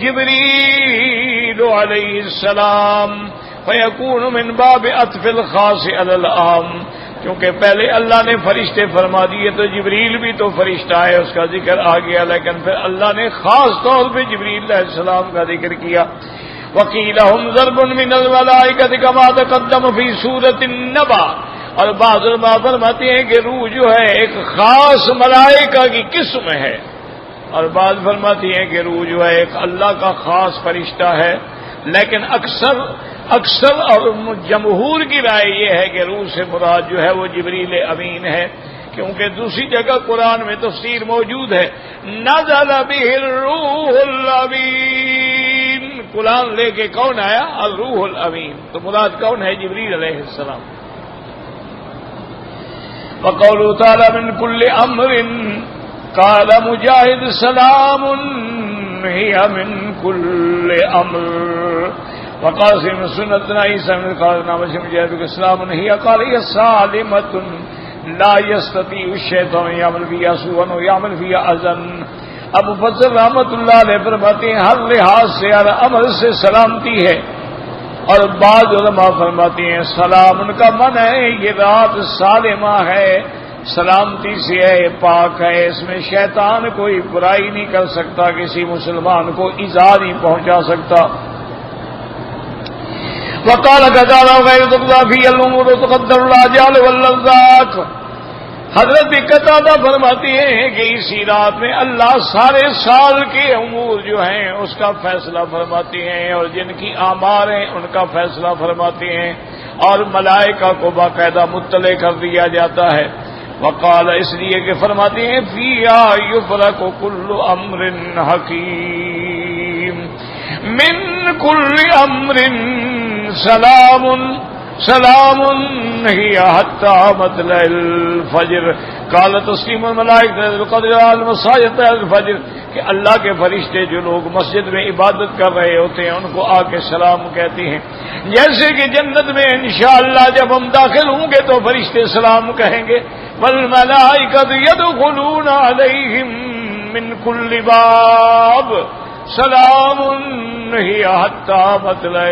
جبریل علیہ السلام، فَيَكُونُ مِنْ بَابِ عَطْفِ الْخَاصِ عَلَى الْعَامِ. کیونکہ پہلے اللہ نے فرشتے فرما دیے تو جبریل بھی تو فرشتہ ہے، اس کا ذکر آ گیا، لیکن پھر اللہ نے خاص طور پہ جبریل علیہ السلام کا ذکر کیا. وَقِيلَ هُمْ ضَرْبٌ مِّنَ الْمَلَائِكَةِ كَمَا تَقَدَّمَ فِي سُورَةِ النَّبَأ. اور بعض علماء فرماتے ہیں کہ روح جو ہے ایک خاص ملائکہ کی قسم ہے، اور بعض فرماتی ہیں کہ روح جو ہے ایک اللہ کا خاص فرشتہ ہے. لیکن اکثر اور جمہور کی رائے یہ ہے کہ روح سے مراد جو ہے وہ جبریل امین ہے، کیونکہ دوسری جگہ قرآن میں تفسیر موجود ہے نزل بہ الروح الامین. قرآن لے کے کون آیا؟ الروح الامین. تو مراد کون ہے؟ جبریل علیہ السلام. وقوله تعالی من کل امر قال مجاہد سلام هي من كل امر. وقاسم سنتنا عیسیٰ بن قال نام مجاہد السلام هي قال هي سالمة لا يستطيع الشیطان يعمل فيها سوءا ويعمل فيها اذى. اب مفسر رحمۃ اللہ علیہ فرماتے ہیں ہر لحاظ سے ہر عمل سے سلامتی ہے. اور بعض علماء فرماتے ہیں سلام ان کا من ہے یہ رات سالمہ ہے، سلامتی سے ہے، پاک ہے، اس میں شیطان کوئی برائی نہیں کر سکتا، کسی مسلمان کو ایذا نہیں پہنچا سکتا. وقال تعالی غیر تقضى فی الامور تقدر الاجال واللذات. حضرت قتادہ فرماتے ہیں کہ اسی رات میں اللہ سارے سال کے امور جو ہیں اس کا فیصلہ فرماتے ہیں، اور جن کی اعمار ہیں ان کا فیصلہ فرماتے ہیں، اور ملائکہ کو باقاعدہ مطلع کر دیا جاتا ہے. وقال، اس لیے کہ فرماتے ہیں فیہا یفرق کل امر حکیم من کل امر سلام سلام هي حتى مطلع الفجر قال تسلیم الملائکۃ القدر المساجد الفجر کہ اللہ کے فرشتے جو لوگ مسجد میں عبادت کر رہے ہوتے ہیں ان کو آ کے سلام کہتے ہیں، جیسے کہ جنت میں انشاءاللہ جب ہم داخل ہوں گے تو فرشتے سلام کہیں گے، والملائکۃ يدخلون علیہم من کل باب سلام هي حتى مطلع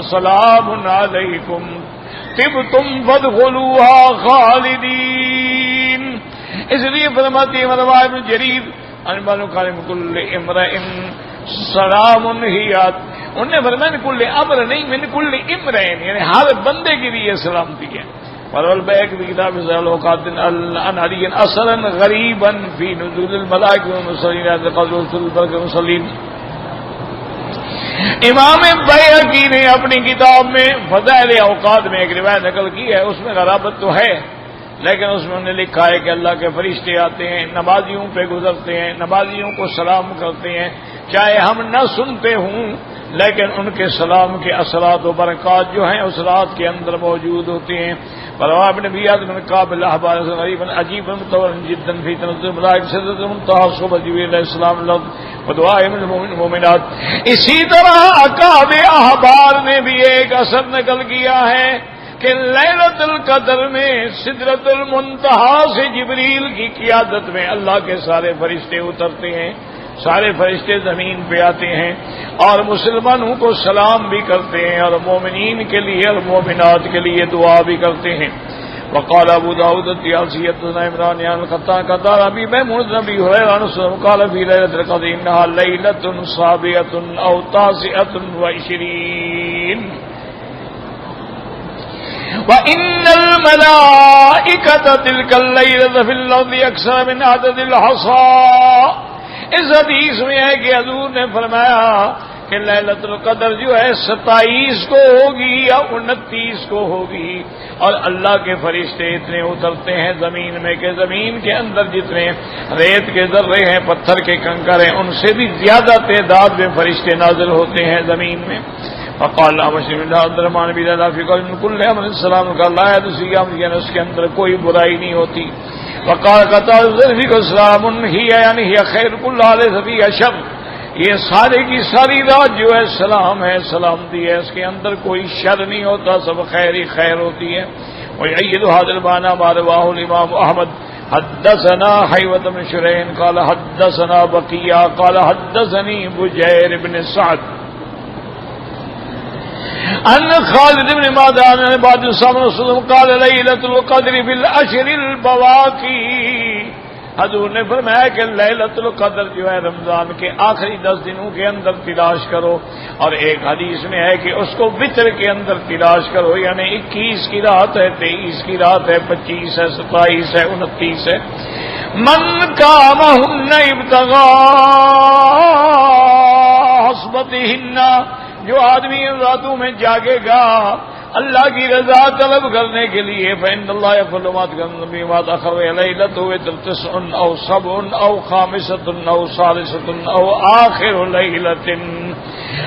سلام علیکم طبتم فادخلوها خالدین۔ اس لیے فرماتی ہے روایت ابن جریر انبانو قال من کل امرئ سلام هي، انہوں نے فرمایا من کل امر نہیں، من کل امرئ یعنی ہر بندے کے لیے سلامتی ہے۔ ورول بیک بھی کتاب الوقات ان علی اثرا غریبا فی نزول الملائکۃ والمرسلین علی قدر رسول البرکۃ المرسلین۔ امام بیہقی نے اپنی کتاب میں فضائل اوقات میں ایک روایت نقل کی ہے، اس میں غرابت تو ہے لیکن اس میں انہوں نے لکھا ہے کہ اللہ کے فرشتے آتے ہیں، نمازیوں پہ گزرتے ہیں، نمازیوں کو سلام کرتے ہیں، چاہے ہم نہ سنتے ہوں لیکن ان کے سلام کے اثرات و برکات جو ہیں اس رات کے اندر موجود ہوتے ہیں۔ فروا ابن بیاد بن کعب الاحبار غریبا عجیبا متورا جدا فی تنزل الملائکۃ سدرۃ المنتہی صحبۃ جبریل علیہ السلام ودعاء من المؤمنات۔ اسی طرح اکابر احبار نے بھی ایک اثر نقل کیا ہے کہ لیلۃ القدر میں سدرۃ المنتہی سے جبریل کی قیادت میں اللہ کے سارے فرشتے اترتے ہیں، سارے فرشتے زمین پہ آتے ہیں اور مسلمانوں کو سلام بھی کرتے ہیں اور مومنین کے لیے اور مومنات کے لیے دعا بھی کرتے ہیں۔ وقال ابو داؤد الطیالسی حدثنا عمران عن القطان قال ابي ميمون ابي هريره قال في ليله القدر انها ليله صابئه او تاسعه وعشرين وان الملائكه تلك الليله في الارض اكثر من عدد الحصى۔ اس حدیث میں ہے کہ حضور نے فرمایا کہ لیلۃ القدر جو ہے 27 کو ہوگی یا 29 کو ہوگی، اور اللہ کے فرشتے اتنے اترتے ہیں زمین میں کہ زمین کے اندر جتنے ریت کے ذرے ہیں، پتھر کے کنکر ہیں، ان سے بھی زیادہ تعداد میں فرشتے نازل ہوتے ہیں زمین میں۔ فقال مسلم الرحمن بن اللہ فی قول من کل امر السلام کا لا یدسیام، یعنی اس کے اندر کوئی برائی نہیں ہوتی۔ وقال قطار ذرفی کو سلام ہی یعنی ہی خیر کل علیہ صفی شر، یہ سارے کی ساری رات جو ہے سلام ہے، سلامتی ہے، اس کے اندر کوئی شر نہیں ہوتا، سب خیر ہی خیر ہوتی ہے۔ ویعید هذا المعنى ما رواه الامام احمد حدثنا حیوة بن شرین قال حدثنا بقیہ قال حدثنی بجیر بن سعد ان خالد بن معدان بعد صلى الله عليه وسلم قال ليلة القدر في العشر البواقي۔ حضور نے فرمایا کہ لیلۃ القدر جو ہے رمضان کے آخری 10 دنوں کے اندر تلاش کرو، اور ایک حدیث میں ہے کہ اس کو وتر کے اندر تلاش کرو، یعنی 21 کی رات ہے، 23 کی رات ہے، 25 ہے، 27 ہے، 29 ہے۔ من قامهن ابتغاء حسبتهن، جو آدمی ان راتوں میں جاگے گا اللہ کی رضا طلب کرنے کے لیے، فإن الله يفعل ما تقدم بما تأخر ليلته تسع أو سبع أو خامسة أو ثالثة أو آخر ليلة۔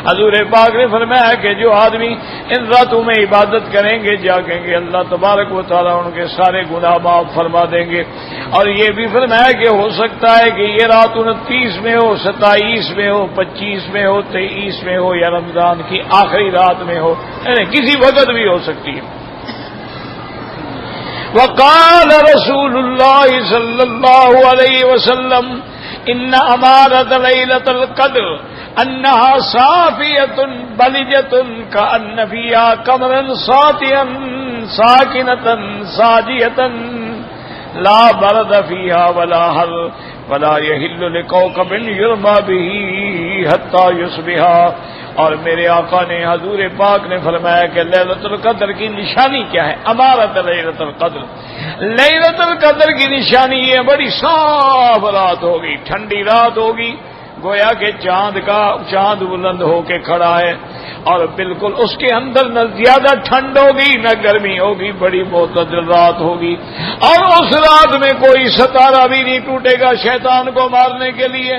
حضور پاک نے فرمایا کہ جو آدمی ان راتوں میں عبادت کریں گے جاگیں گے، اللہ تبارک و تعالیٰ ان کے سارے گناہ معاف فرما دیں گے۔ اور یہ بھی فرمایا کہ ہو سکتا ہے کہ یہ رات 29 میں ہو، 27 میں ہو، 25 میں ہو، 23 میں ہو، یا رمضان کی آخری رات میں ہو، یعنی کسی وقت بھی ہو سکتی ہے۔ وقال رسول اللہ صلی اللہ علیہ وسلم ان امارۃ لیلۃ القدر انها صافیۃ بلجۃ کأن فیہا قمرا ساطعا ساکنۃ ساجیۃ لا برد فیہا ولا حر ولا یحل لکوکب یرمی بہ حتی یصبح۔ اور میرے آقا نے حضور پاک نے فرمایا کہ لیلۃ القدر کی نشانی کیا ہے؟ امارۃ لیلۃ القدر، لیلۃ القدر کی نشانی یہ بڑی صاف رات ہوگی، ٹھنڈی رات ہوگی، گویا کہ چاند بلند ہو کے کھڑا ہے، اور بالکل اس کے اندر نہ زیادہ ٹھنڈ ہوگی نہ گرمی ہوگی، بڑی معتدل رات ہوگی، اور اس رات میں کوئی ستارہ بھی نہیں ٹوٹے گا شیطان کو مارنے کے لیے۔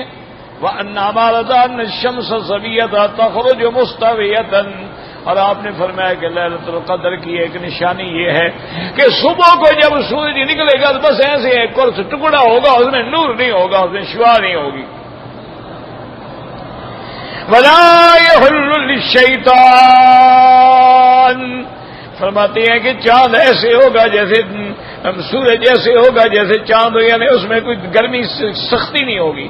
وَأَنَّ أَمَارَةَ أَنَّ الشَّمْسَ صَبِيَّةً تَخْرُجُ مُسْتَوِيَةً، اور آپ نے فرمایا کہ لیلۃ القدر کی ایک نشانی یہ ہے کہ صبح کو جب سورج نکلے گا تو بس ایسے ایک قرص ٹکڑا ہوگا، اس میں نور نہیں ہوگا، اس میں شعاع نہیں ہوگی. وَلَا يَحِلُّ لِلشَّيْطَانِ، فرماتے ہیں کہ چاند ایسے ہوگا جیسے سورج ایسے ہوگا جیسے چاند، یعنی اس میں کوئی گرمی سختی نہیں ہوگی،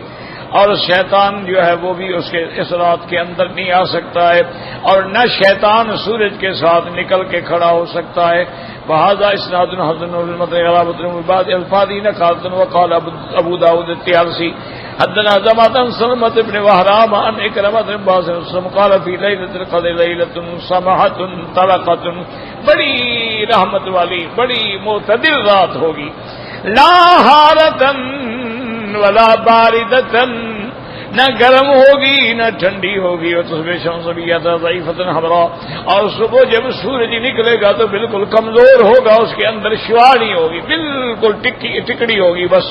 اور شیطان جو ہے وہ بھی اس کے اس رات کے اندر نہیں آ سکتا ہے، اور نہ شیطان سورج کے ساتھ نکل کے کھڑا ہو سکتا ہے. بہذا اسناد حسن المتغلابۃ بعد الفاظین قالت وقال ابو داود الطیالسی حدثنا زمعة سلمة بن وهرام عن اکرمہ بن عباس قال فی لیلۃ القدر لیلۃ سمحۃ طلقۃ، بڑی رحمت والی بڑی معتدل رات ہوگی، لا حارۃ ولا باردۃ، نہ گرم ہوگی نہ ٹھنڈی ہوگی، اور تصبح شمس بیت ضعیفۃ حمراء، اور صبح جب سورج نکلے گا تو بالکل کمزور ہوگا، اس کے اندر شعاع نہیں ہوگی، بالکل ٹکڑی ہوگی بس.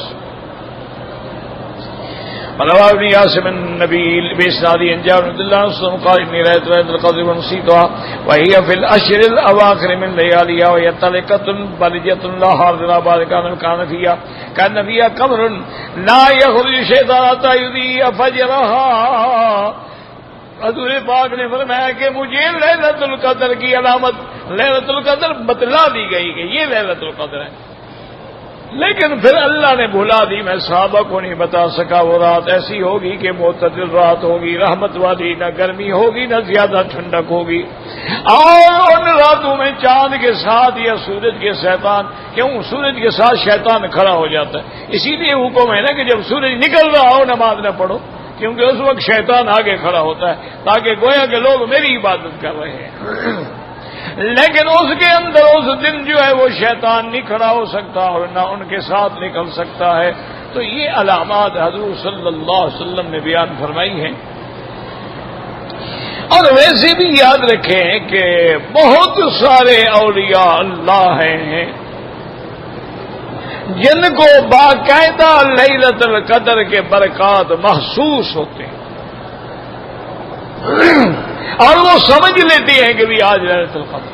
رواه ابن عاصم النبي بإسناد جابر بن الله عنه قال إني رأيت ليلة القدر ونسيتها وهي في الأشهر الأواخر من لياليها وهي طلقة بلجة لا حارة بعد كان فيها قمر لا يخرج الشيطان حتى يضيء فجرها. حضور پاک نے فرمایا کہ مجھے لیلۃ القدر کی علامت لیلۃ القدر بتلا دی گئی کہ یہ لیلۃ القدر ہے، لیکن پھر اللہ نے بھلا دی، میں صحابہ کو نہیں بتا سکا. وہ رات ایسی ہوگی کہ معتدل رات ہوگی، رحمت والی، نہ گرمی ہوگی نہ زیادہ ٹھنڈک ہوگی، اور ان راتوں میں چاند کے ساتھ یا سورج کے شیطان، کیوں سورج کے ساتھ شیطان کھڑا ہو جاتا ہے، اسی لیے حکم ہے نا کہ جب سورج نکل رہا ہو نماز نہ پڑھو، کیونکہ اس وقت شیطان آگے کھڑا ہوتا ہے تاکہ گویا کہ لوگ میری عبادت کر رہے ہیں. لیکن اس کے اندر اس دن جو ہے وہ شیطان نہیں کھڑا ہو سکتا اور نہ ان کے ساتھ نکل سکتا ہے. تو یہ علامات حضور صلی اللہ علیہ وسلم نے بیان فرمائی ہیں. اور ویسے بھی یاد رکھیں کہ بہت سارے اولیاء اللہ ہیں جن کو باقاعدہ لیلۃ القدر کے برکات محسوس ہوتے ہیں اور وہ سمجھ لیتے ہیں کہ بھی آج لیلۃ القدر،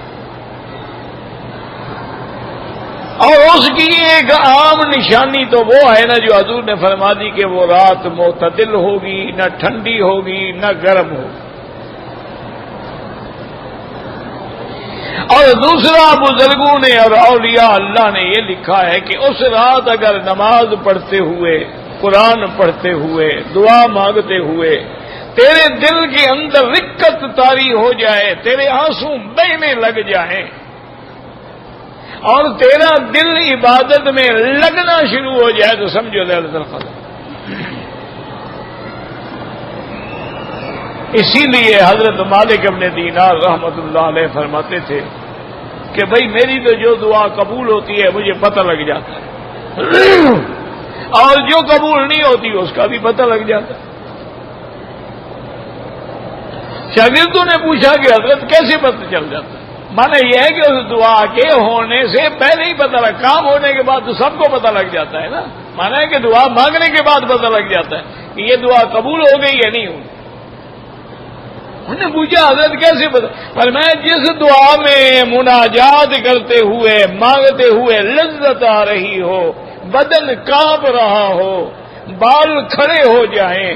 اور اس کی ایک عام نشانی تو وہ ہے نا جو حضور نے فرما دی کہ وہ رات معتدل ہوگی، نہ ٹھنڈی ہوگی نہ گرم ہوگی. اور دوسرا بزرگوں نے اور اولیاء اللہ نے یہ لکھا ہے کہ اس رات اگر نماز پڑھتے ہوئے، قرآن پڑھتے ہوئے، دعا مانگتے ہوئے تیرے دل کے اندر رکت طاری ہو جائے، تیرے آنسو بہنے لگ جائیں اور تیرا دل عبادت میں لگنا شروع ہو جائے تو سمجھو لیلۃ القدر. اسی لیے حضرت مالک ابن دینار رحمت اللہ علیہ فرماتے تھے کہ بھائی میری تو جو دعا قبول ہوتی ہے مجھے پتہ لگ جاتا ہے اور جو قبول نہیں ہوتی اس کا بھی پتہ لگ جاتا ہے. شاگردوں نے پوچھا کہ حضرت کیسے پتہ چل جاتا ہے؟ مانا یہ ہے کہ اس دعا کے ہونے سے پہلے ہی پتہ لگ، کام ہونے کے بعد تو سب کو پتہ لگ جاتا ہے نا. مانا ہے کہ دعا مانگنے کے بعد پتہ لگ جاتا ہے کہ یہ دعا قبول ہو گئی یا نہیں ہوئی. انہوں نے پوچھا حضرت کیسے پتہ؟ پر میں جس دعا میں مناجات کرتے ہوئے مانگتے ہوئے لذت آ رہی ہو، بدن کانپ رہا ہو، بال کھڑے ہو جائیں،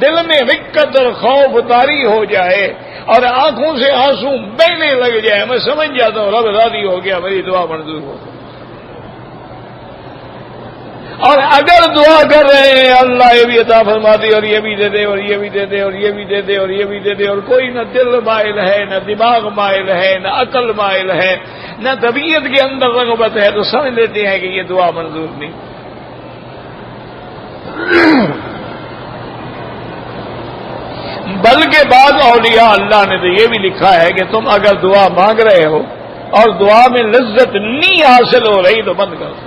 دل میں رکت اور خوف طاری ہو جائے اور آنکھوں سے آنسو بہنے لگ جائے، میں سمجھ جاتا ہوں رب راضی ہو گیا، میری دعا منظور ہو. اور اگر دعا کر رہے ہیں اللہ یہ بھی عطا فرما دے اور یہ بھی دے دے اور یہ بھی دے دے اور یہ بھی دے دے اور یہ بھی دے دے، اور کوئی نہ دل مائل ہے نہ دماغ مائل ہے نہ عقل مائل ہے نہ طبیعت کے اندر رغبت ہے، تو سمجھ لیتے ہیں کہ یہ دعا منظور نہیں. بلکہ بعض اولیاء اللہ نے تو یہ بھی لکھا ہے کہ تم اگر دعا مانگ رہے ہو اور دعا میں لذت نہیں حاصل ہو رہی تو بند کر دو.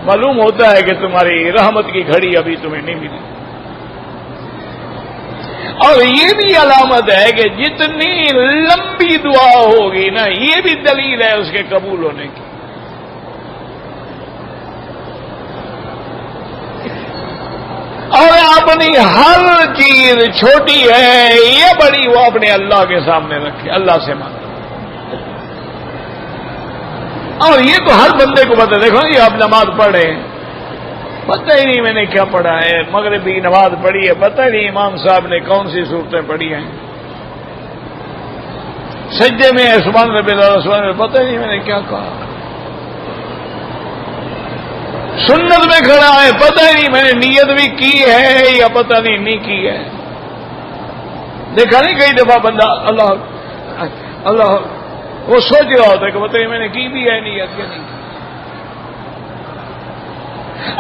معلوم ہوتا ہے کہ تمہاری رحمت کی گھڑی ابھی تمہیں نہیں ملی. اور یہ بھی علامت ہے کہ جتنی لمبی دعا ہوگی نا، یہ بھی دلیل ہے اس کے قبول ہونے کی. اور اپنی ہر چیز چھوٹی ہے یا بڑی وہ اپنے اللہ کے سامنے رکھے، اللہ سے مانگے۔ اور یہ تو ہر بندے کو پتہ، دیکھو یہ آپ نماز پڑھ رہے ہیں، پتہ ہی نہیں میں نے کیا پڑھا ہے، مغربی نماز پڑھی ہے، پتہ ہی نہیں امام صاحب نے کون سی صورتیں پڑھی ہیں، سجدے میں سبحان ربی الاعلی سبحان ربی، پتہ ہی نہیں میں نے کیا کہا، سنت میں کھڑا ہے، پتہ ہی نہیں میں نے نیت بھی کی ہے یا پتہ نہیں کی ہے۔ دیکھا نہیں کئی دفعہ بندہ اللہ اللہ وہ سوچ رہا ہوتا ہے کہ پتہ نہیں میں نے کی بھی ہے نیت یا نہیں کی،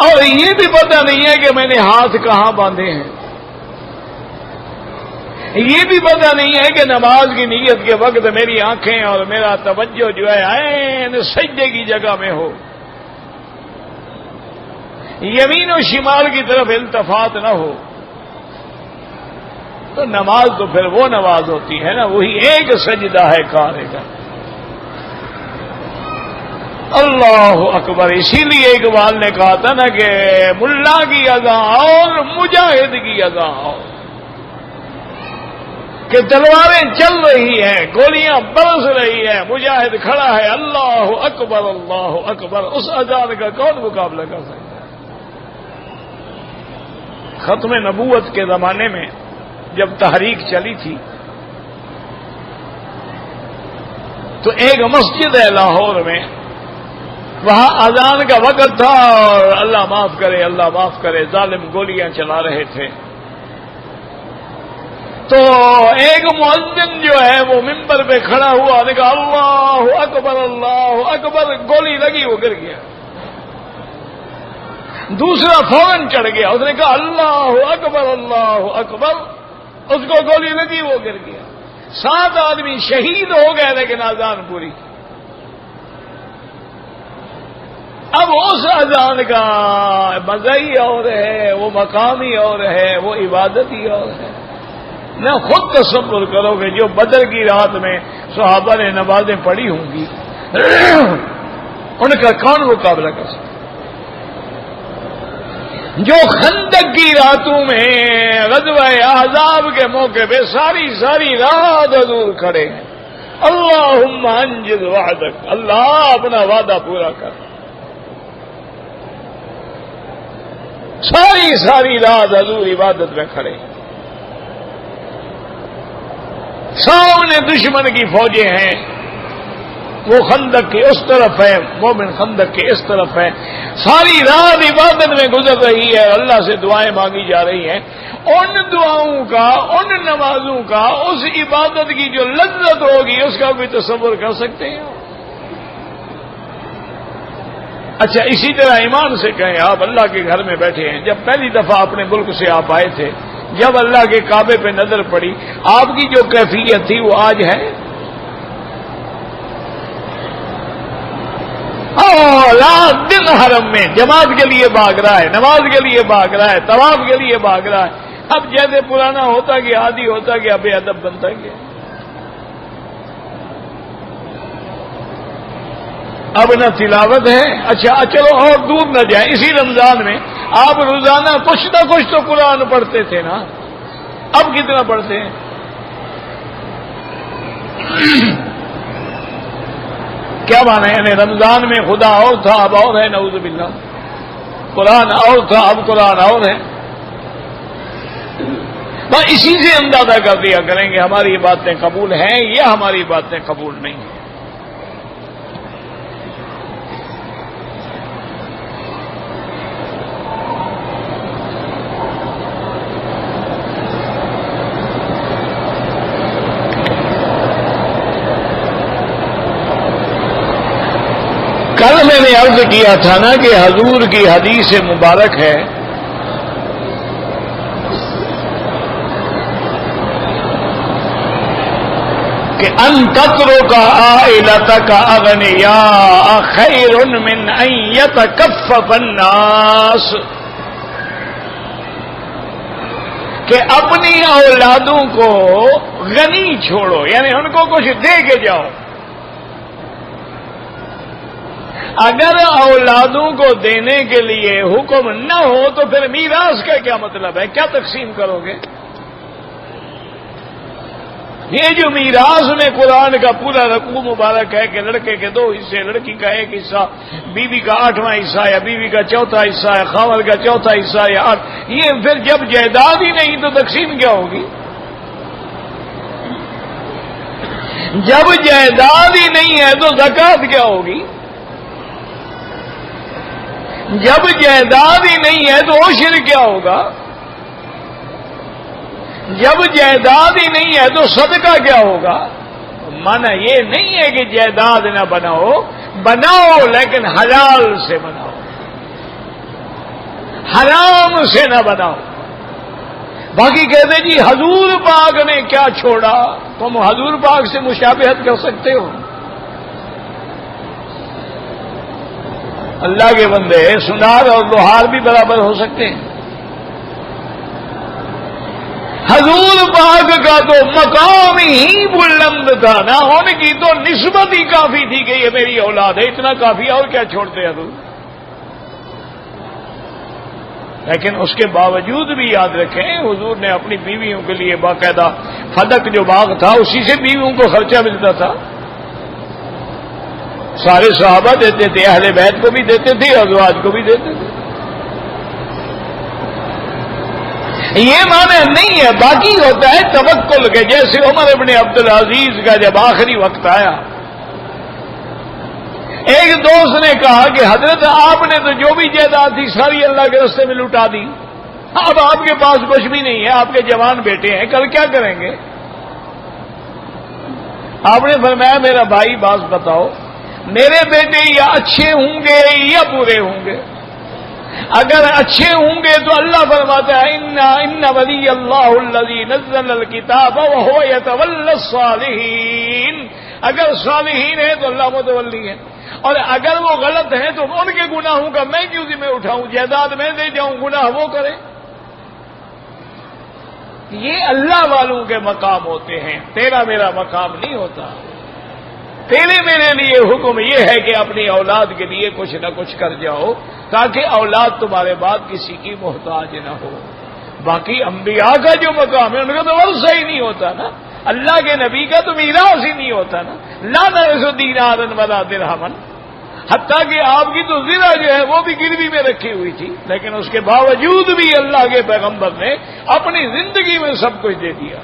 اور یہ بھی پتہ نہیں ہے کہ میں نے ہاتھ کہاں باندھے ہیں، یہ بھی پتہ نہیں ہے کہ نماز کی نیت کے وقت میری آنکھیں اور میرا توجہ جو ہے عین سجدے کی جگہ میں ہو، یمین و شمال کی طرف التفات نہ ہو، تو نماز تو پھر وہ نماز ہوتی ہے نا، وہی ایک سجدہ ہے کارے کا۔ اللہ اکبر۔ اسی لیے اقبال نے کہا تھا نا کہ ملا کی اذا اور مجاہد کی اذا اور، کہ تلواریں چل رہی ہیں، گولیاں برس رہی ہیں، مجاہد کھڑا ہے، اللہ اکبر اللہ اکبر، اس اذان کا کون مقابلہ کر سکتا ہے؟ ختم نبوت کے زمانے میں جب تحریک چلی تھی تو ایک مسجد ہے لاہور میں، وہاں اذان کا وقت تھا اور اللہ معاف کرے ظالم گولیاں چلا رہے تھے، تو ایک مؤذن جو ہے وہ ممبر پہ کھڑا ہوا، نے کہا اللہ اکبر، گولی لگی وہ گر گیا، دوسرا فوراً چڑھ گیا، اس نے کہا اللہ اکبر، اس کو گولی لگی وہ گر گیا، 7 آدمی شہید ہو گئے لیکن اذان پوری۔ اب اس اذان کا مزہ ہی اور ہے، وہ مقام ہی اور ہے، وہ عبادت ہی اور ہے۔ نہ خود تصور کرو کہ جو بدر کی رات میں صحابہ نے نمازیں پڑھی ہوں گی ان کا کون مقابلہ کر سکتا؟ جو خندق کی راتوں میں غزوہ احزاب کے موقع پہ ساری رات حضور کھڑے ہیں، اللہم انجز وعدک، اللہ اپنا وعدہ پورا کر، ساری رات حضور عبادت میں کھڑے ہیں، سامنے دشمن کی فوجیں ہیں، وہ خندق کے اس طرف ہے، مومن خندق کے اس طرف ہے، ساری رات عبادت میں گزر رہی ہے، اللہ سے دعائیں مانگی جا رہی ہیں، ان دعاؤں کا، ان نمازوں کا، اس عبادت کی جو لذت ہوگی اس کا بھی تصور کر سکتے ہیں؟ اچھا اسی طرح ایمان سے کہیں، آپ اللہ کے گھر میں بیٹھے ہیں، جب پہلی دفعہ اپنے ملک سے آپ آئے تھے، جب اللہ کے کعبے پہ نظر پڑی، آپ کی جو کیفیت تھی وہ آج ہے؟ رات دن حرم میں جماعت کے لیے بھاگ رہا ہے، نماز کے لیے بھاگ رہا ہے، طواف کے لیے بھاگ رہا ہے، اب جیسے پرانا ہوتا گیا، عادی ہوتا گیا، بے ادب بنتا گیا، اب نہ تلاوت ہے۔ اچھا چلو اور دور نہ جائیں، اسی رمضان میں آپ روزانہ کچھ نہ کچھ تو قرآن پڑھتے تھے نا، اب کتنا پڑھتے ہیں؟ کیا مانا ہے؟ یعنی رمضان میں خدا اور تھا اب اور ہے، نعوذ باللہ، قرآن اور تھا اب قرآن اور ہے۔ بس اسی سے اندازہ کر دیا کریں گے ہماری باتیں قبول ہیں یا ہماری باتیں قبول نہیں ہیں۔ کل میں نے عرض کیا تھا نا کہ حضور کی حدیث مبارک ہے کہ ان تترک عائلتک اغنیاء خیر من ان یتکفف الناس، کہ اپنی اولادوں کو غنی چھوڑو، یعنی ان کو کچھ دے کے جاؤ، اگر اولادوں کو دینے کے لیے حکم نہ ہو تو پھر میراث کا کیا مطلب ہے؟ کیا تقسیم کرو گے؟ یہ جو میراث میں قرآن کا پورا رقوع مبارک ہے کہ لڑکے کے 2 حصے، لڑکی کا 1 حصہ، بیوی کا 8واں حصہ یا بیوی کا 4تھا حصہ یا خاوند کا 4تھا حصہ یا 8، یہ پھر جب جائیداد ہی نہیں تو تقسیم کیا ہوگی؟ جب جائیداد ہی نہیں ہے تو زکات کیا ہوگی؟ جب جائیداد ہی نہیں ہے تو عشر کیا ہوگا؟ جب جائیداد ہی نہیں ہے تو صدقہ کیا ہوگا؟ مانا یہ نہیں ہے کہ جائیداد نہ بناؤ، بناؤ لیکن حلال سے بناؤ، حرام سے نہ بناؤ۔ باقی کہتے جی حضور پاک نے کیا چھوڑا، تم حضور پاک سے مشابہت کر سکتے ہو؟ اللہ کے بندے سنار اور لوہار بھی برابر ہو سکتے ہیں؟ حضور پاک کا تو مقام ہی بلند تھا نا، ان کی تو نسبت ہی کافی تھی کہ یہ میری اولاد ہے، اتنا کافی، اور کیا چھوڑتے حضور؟ لیکن اس کے باوجود بھی یاد رکھیں حضور نے اپنی بیویوں کے لیے باقاعدہ فدق جو باغ تھا اسی سے بیویوں کو خرچہ ملتا تھا، سارے صحابہ دیتے تھے، اہل بیت کو بھی دیتے تھے، ازواج کو بھی دیتے تھے۔ یہ معنی نہیں ہے، باقی ہوتا ہے توکل کے، جیسے عمر ابن عبدالعزیز کا جب آخری وقت آیا، ایک دوست نے کہا کہ حضرت آپ نے تو جو بھی جائیداد تھی ساری اللہ کے راستے میں لٹا دی، اب آپ کے پاس کچھ بھی نہیں ہے، آپ کے جوان بیٹے ہیں، کل کیا کریں گے؟ آپ نے فرمایا میرا بھائی بات بتاؤ، میرے بیٹے یا اچھے ہوں گے یا برے ہوں گے؟ اگر اچھے ہوں گے تو اللہ فرماتا ہے ان ولی اللہ الذی نزل الکتاب وهو یتولی الصالحین، اگر صالحین ہے تو اللہ متولی ہے، اور اگر وہ غلط ہیں تو ان کے گناہوں کا میں کیوں ذمہ اٹھاؤں؟ جائیداد میں دے جاؤں، گناہ وہ کرے۔ یہ اللہ والوں کے مقام ہوتے ہیں، تیرا میرا مقام نہیں ہوتا۔ تیرے میرے لیے حکم یہ ہے کہ اپنی اولاد کے لیے کچھ نہ کچھ کر جاؤ تاکہ اولاد تمہارے بعد کسی کی محتاج نہ ہو۔ باقی انبیاء کا جو مقام ہے ان کا تو ورثہ ہی نہیں ہوتا نا، اللہ کے نبی کا تو میراث ہی نہیں ہوتا نا، لا نرث دینارا ولا درہما، حتیٰ کہ آپ کی تو زرہ جو ہے وہ بھی گروی میں رکھی ہوئی تھی، لیکن اس کے باوجود بھی اللہ کے پیغمبر نے اپنی زندگی میں سب کچھ دے دیا۔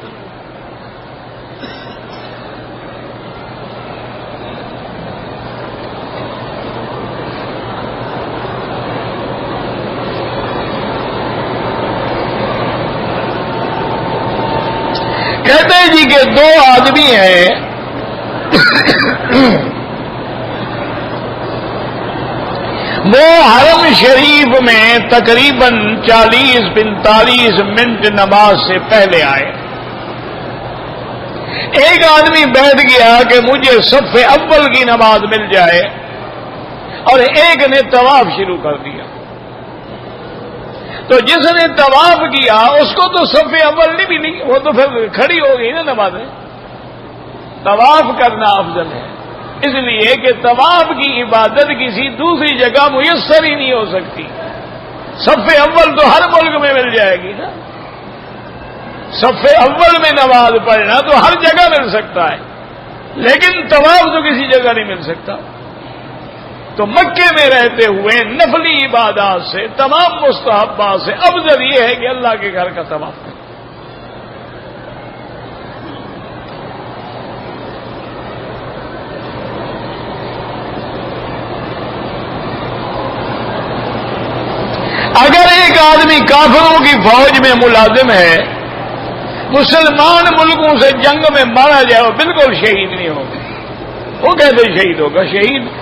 کہتے ہیں جی کہ 2 آدمی ہیں، وہ حرم شریف میں تقریباً 40-45 منٹ نماز سے پہلے آئے۔ ایک آدمی بیٹھ گیا کہ مجھے صف اول کی نماز مل جائے، اور ایک نے طواف شروع کر دیا۔ تو جس نے طواف کیا اس کو تو صف اول نہیں ملی، وہ تو پھر کھڑی ہو گئی نا نماز میں۔ طواف کرنا افضل ہے، اس لیے کہ طواف کی عبادت کسی دوسری جگہ میسر ہی نہیں ہو سکتی۔ صف اول تو ہر ملک میں مل جائے گی نا، صف اول میں نماز پڑھنا تو ہر جگہ مل سکتا ہے، لیکن طواف تو کسی جگہ نہیں مل سکتا۔ تو مکے میں رہتے ہوئے نفلی عبادات سے، تمام مستحبات سے افضل یہ ہے کہ اللہ کے گھر کا طواف کریں۔ اگر ایک آدمی کافروں کی فوج میں ملازم ہے، مسلمان ملکوں سے جنگ میں مارا جائے، وہ بالکل شہید نہیں ہوگا۔ وہ کہتے شہید ہوگا، شہید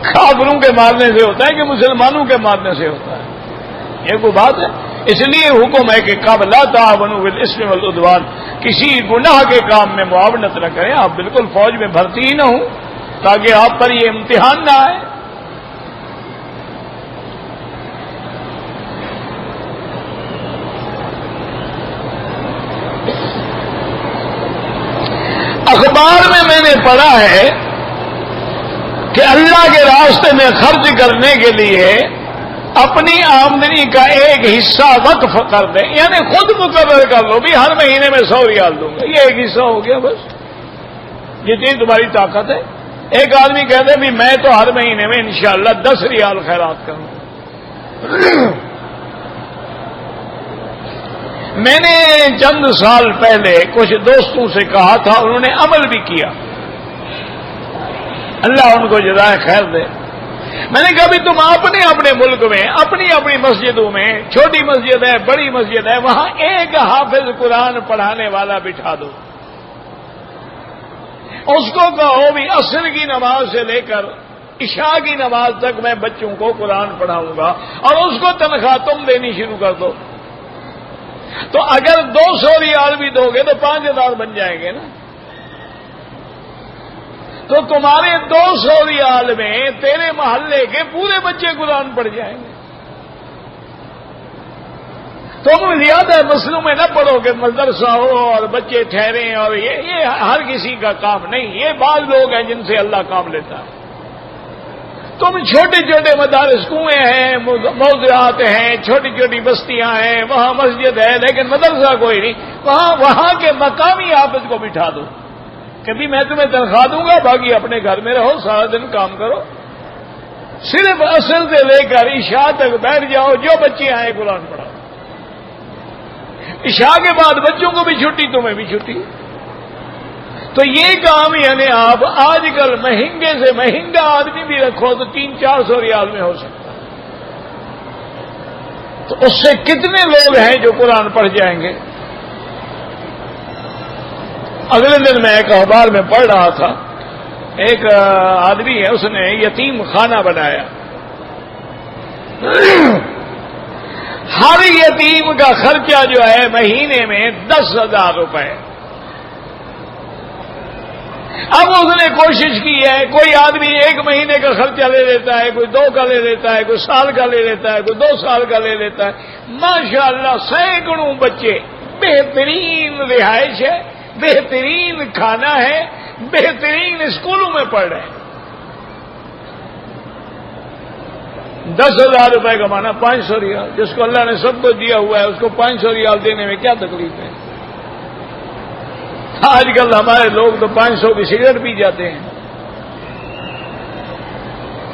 کافروں کے مارنے سے ہوتا ہے کہ مسلمانوں کے مارنے سے ہوتا ہے؟ یہ کوئی بات ہے؟ اس لیے حکم ہے کہ قبل لا تعاونوا بالاسم والعدوان، کسی گناہ کے کام میں معاونت نہ کریں۔ آپ بالکل فوج میں بھرتی ہی نہ ہوں تاکہ آپ پر یہ امتحان نہ آئے۔ اخبار میں نے پڑھا ہے کہ اللہ کے راہ راستے میں خرچ کرنے کے لیے اپنی آمدنی کا ایک حصہ وقف کر دیں، یعنی خود مقرر کر لو بھی ہر مہینے میں 100 ریال دوں گا، یہ ایک حصہ ہو گیا بس، جتنی تمہاری طاقت ہے۔ ایک آدمی کہتے بھی میں تو ہر مہینے میں انشاءاللہ 10 ریال خیرات کروں گا۔ میں نے چند سال پہلے کچھ دوستوں سے کہا تھا، انہوں نے عمل بھی کیا، اللہ ان کو جزائے خیر دے۔ میں نے کہا بھی تم اپنے اپنے ملک میں اپنی اپنی مسجدوں میں، چھوٹی مسجد ہے بڑی مسجد ہے، وہاں ایک حافظ قرآن پڑھانے والا بٹھا دو، اس کو کہو بھی عصر کی نماز سے لے کر عشاء کی نماز تک میں بچوں کو قرآن پڑھاؤں گا، اور اس کو تنخواہ تم دینی شروع کر دو۔ تو اگر 200 ریال بھی دو گے تو 5000 بن جائیں گے نا، تو تمہارے 200 ریال میں تیرے محلے کے پورے بچے قرآن پڑھ جائیں گے۔ تم زیادہ مسلوں میں نہ پڑھو کہ مدرسہ ہو اور بچے ٹھہریں، اور یہ ہر کسی کا کام نہیں، یہ بعض لوگ ہیں جن سے اللہ کام لیتا ہے۔ تم چھوٹے چھوٹے مدارس، کنویں ہیں، موضوعات ہیں، چھوٹی چھوٹی بستیاں ہیں، وہاں مسجد ہے لیکن مدرسہ کوئی نہیں، وہاں کے مقامی حافظ کو بٹھا دو، کبھی میں تمہیں تنخواہ دوں گا، باقی اپنے گھر میں رہو، سارا دن کام کرو، صرف عصر سے لے کر عشاء تک بیٹھ جاؤ، جو بچے آئے قرآن پڑھاؤ، عشاء کے بعد بچوں کو بھی چھٹی، تمہیں بھی چھٹی۔ تو یہ کام یعنی آپ آج کل مہنگے سے مہنگا آدمی بھی رکھو تو 300-400 ریال میں ہو سکتا ہے، تو اس سے کتنے لوگ ہیں جو قرآن پڑھ جائیں گے۔ اگلے دن میں ایک اخبار میں پڑھ رہا تھا، ایک آدمی ہے، اس نے یتیم خانہ بنایا، ہر یتیم کا خرچہ جو ہے مہینے میں 10,000 روپے۔ اب اس نے کوشش کی ہے، کوئی آدمی 1 مہینے کا خرچہ لے لیتا ہے، کوئی 2 کا لے لیتا ہے، کوئی سال کا لے لیتا ہے، کوئی 2 سال کا لے لیتا ہے، ماشاءاللہ سینکڑوں بچے، بہترین رہائش ہے، بہترین کھانا ہے، بہترین اسکولوں میں پڑھ رہے ہیں۔ 10,000 روپے کمانا 500 ریال، جس کو اللہ نے سب کو دیا ہوا ہے اس کو 500 ریال دینے میں کیا تکلیف ہے؟ آج کل ہمارے لوگ تو 500 کی سگریٹ پی جاتے ہیں،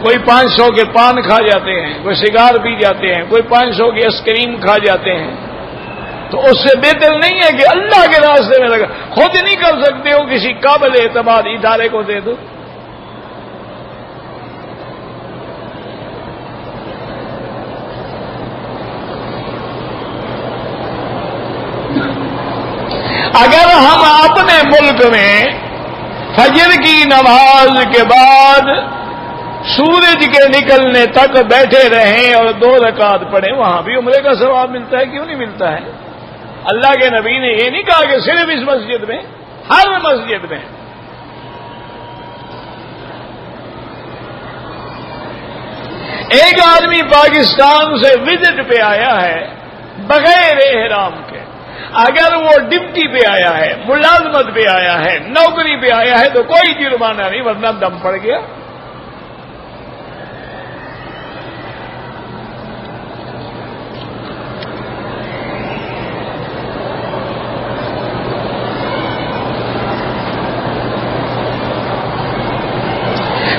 کوئی 500 کے پان کھا جاتے ہیں، کوئی سگار پی جاتے ہیں، کوئی 500 کی آئس کریم کھا جاتے ہیں، تو اس سے بہتر نہیں ہے کہ اللہ کے راستے میں لگا، خود نہیں کر سکتے ہو کسی قابل اعتماد ادارے کو دے دو۔ اگر ہم اپنے ملک میں فجر کی نماز کے بعد سورج کے نکلنے تک بیٹھے رہیں اور 2 رکعت پڑھیں، وہاں بھی عمرے کا ثواب ملتا ہے، کیوں نہیں ملتا ہے؟ اللہ کے نبی نے یہ نہیں کہا کہ صرف اس مسجد میں، ہر مسجد میں۔ ایک آدمی پاکستان سے وزٹ پہ آیا ہے بغیر احرام کے، اگر وہ ڈپٹی پہ آیا ہے، ملازمت پہ آیا ہے، نوکری پہ آیا ہے تو کوئی جرمانہ نہیں، ورنہ دم پڑ گیا۔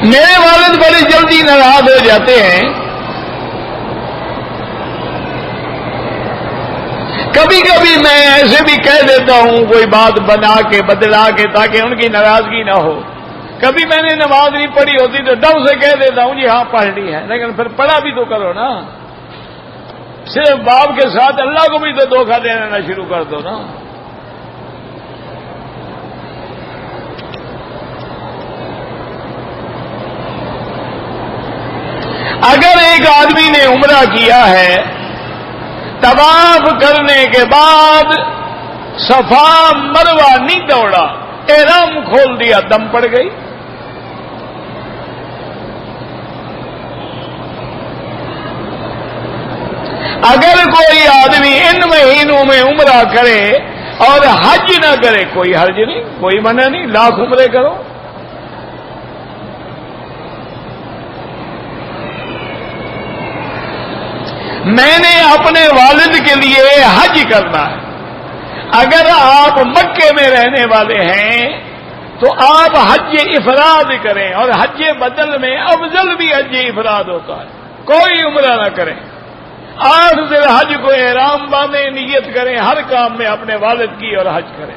میرے والد بڑی جلدی ناراض ہو جاتے ہیں، کبھی کبھی میں ایسے بھی کہہ دیتا ہوں کوئی بات بنا کے بدلا کے تاکہ ان کی ناراضگی نہ ہو۔ کبھی میں نے نماز نہیں پڑھی ہوتی تو ڈب سے کہہ دیتا ہوں جی ہاں پڑھ لی ہے، لیکن پھر پڑھا بھی تو کرو نا، صرف باپ کے ساتھ اللہ کو بھی تو دھوکہ دینا نہ شروع کر دو نا۔ اگر ایک آدمی نے عمرہ کیا ہے، طواف کرنے کے بعد صفا مروہ نہیں دوڑا، احرام کھول دیا، دم پڑ گئی، اگر کوئی آدمی ان مہینوں میں عمرہ کرے اور حج نہ کرے، کوئی حرج نہیں، کوئی منع نہیں، لاکھ عمرے کرو۔ میں نے اپنے والد کے لیے حج کرنا ہے. اگر آپ مکے میں رہنے والے ہیں تو آپ حج افراد کریں, اور حج بدل میں افضل بھی حج افراد ہوتا ہے. کوئی عمرہ نہ کریں, 8 ذی الحج کو احرام باندھیں, نیت کریں ہر کام میں اپنے والد کی اور حج کریں.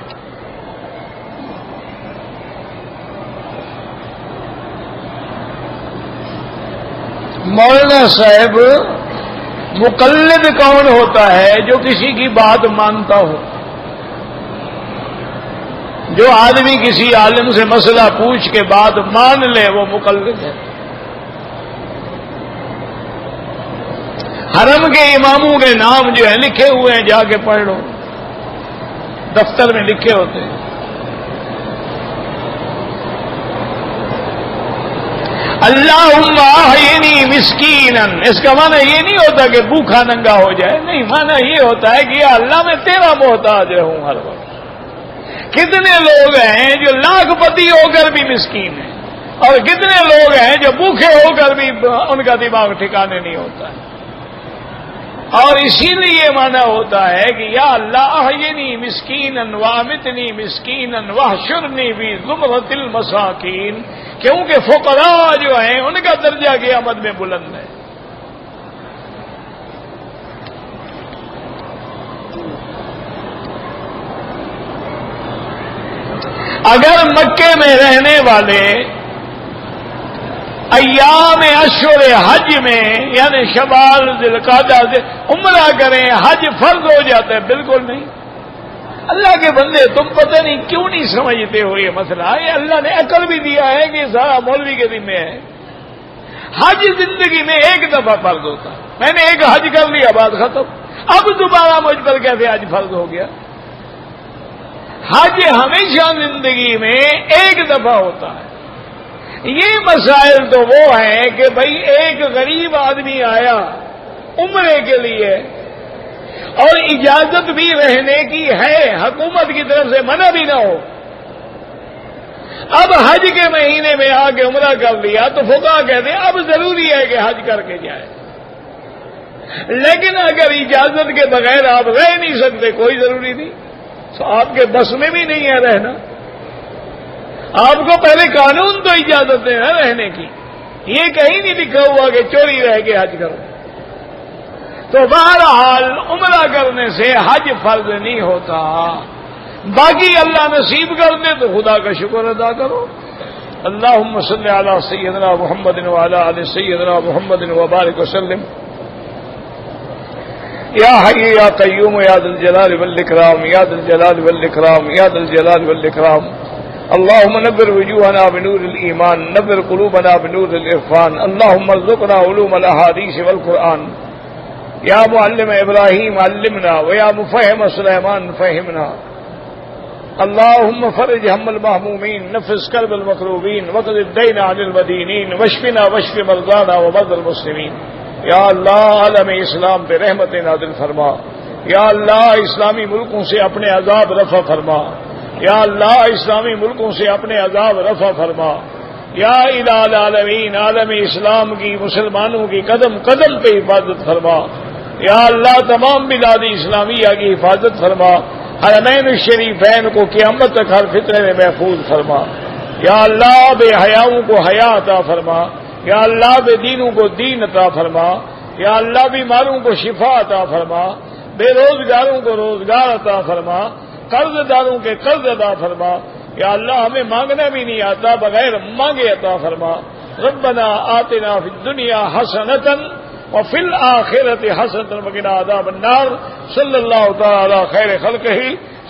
مولانا صاحب, مقلد کون ہوتا ہے؟ جو کسی کی بات مانتا ہو. جو آدمی کسی عالم سے مسئلہ پوچھ کے بات مان لے وہ مقلد ہے. حرم کے اماموں کے نام جو ہیں لکھے ہوئے ہیں, جا کے پڑھ لو, دفتر میں لکھے ہوتے ہیں. اللہم احینی مسکینا, اس کا معنی یہ نہیں ہوتا کہ بھوکا ننگا ہو جائے, نہیں, معنی یہ ہوتا ہے کہ یا اللہ میں تیرا محتاج رہوں ہر وقت. کتنے لوگ ہیں جو لاکھ پتی ہو کر بھی مسکین ہیں, اور کتنے لوگ ہیں جو بھوکے ہو کر بھی ان کا دماغ ٹھکانے نہیں ہوتا ہے. اور اسی لیے معنی ہوتا ہے کہ یا اللہ احینی مسکینا وامتنی مسکینا واحشرنی فی زمرۃ المساکین, کیونکہ فقراء جو ہیں ان کا درجہ قیامت میں بلند ہے. اگر مکے میں رہنے والے ایام اشہر حج میں یعنی شوال ذی القعدہ سے عمرہ کریں, حج فرض ہو جاتا ہے؟ بالکل نہیں. اللہ کے بندے, تم پتہ نہیں کیوں نہیں سمجھتے ہو یہ مسئلہ. یہ اللہ نے عقل بھی دیا ہے کہ سارا مولوی کے ذمہ ہے. حج زندگی میں ایک دفعہ فرض ہوتا ہے. میں نے ایک حج کر لیا, بات ختم. اب دوبارہ مجھ پر کیسے حج فرض ہو گیا؟ حج ہمیشہ زندگی میں ایک دفعہ ہوتا ہے. یہ مسائل تو وہ ہیں کہ بھئی ایک غریب آدمی آیا عمرے کے لیے اور اجازت بھی رہنے کی ہے, حکومت کی طرف سے منع بھی نہ ہو. اب حج کے مہینے میں آ کے عمرہ کر لیا تو فقہا کہتے ہیں اب ضروری ہے کہ حج کر کے جائے. لیکن اگر اجازت کے بغیر آپ رہ نہیں سکتے, کوئی ضروری نہیں, تو آپ کے بس میں بھی نہیں ہے رہنا. آپ کو پہلے قانون تو اجازت ہے نا رہنے کی. یہ کہیں نہیں لکھا ہوا کہ چوری رہ کے حج کرو. تو بہرحال عمرہ کرنے سے حج فرض نہیں ہوتا. باقی اللہ نصیب کر دے تو خدا کا شکر ادا کرو. اللہم صلی علی سیدنا محمد وعلی آل سیدنا محمد وبارک وسلم. یا حی یا قیوم یا ذا الجلال والاکرام, یا ذا الجلال والاکرام, یا ذا الجلال والاکرام. اللهم نور وجوهنا بنور الإيمان, نور قلوبنا بنور العرفان. اللهم ارزقنا علوم الأحاديث والقرآن. يا معلم إبراهيم علمنا, ويا مفهم سليمان فهمنا. اللهم فرج هم المهمومين, نفس كرب المكروبين, وقض الدين عن المدينين, واشفنا واشف مرضانا ومرضى المسلمين. یا اللہ عالم اسلام پہ رحمت نازل فرما. یا اللہ اسلامی ملکوں سے اپنے عذاب رفع فرما. یا اللہ اسلامی ملکوں سے اپنے عذاب رفع فرما. یا الہ العالمین, عالم اسلام کی, مسلمانوں کی قدم قدم پہ حفاظت فرما. یا اللہ تمام بلاد اسلامیہ کی حفاظت فرما. حرمین الشریفین کو قیامت تک ہر فتنے میں محفوظ فرما. یا اللہ بے حیاؤں کو حیا عطا فرما. یا اللہ بے دینوں کو دین عطا فرما. یا اللہ بیماروں کو شفا عطا فرما. بے روزگاروں کو روزگار عطا فرما. قرض داروں کے قرض عطا فرما. یا اللہ ہمیں مانگنا بھی نہیں آتا, بغیر مانگے عطا فرما. ربنا آتنا فی الدنیا حسنۃ وفی الآخرۃ حسنۃ وقنا عذاب النار. صلی اللہ تعالی علی خیر خلقہ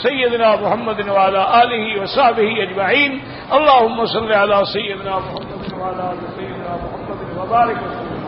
سیدنا محمد وعلی آلہ وصحبہ اجمعین. اللہم صلی علی سیدنا محمد وعلی آل سیدنا محمد وبارک وسلم.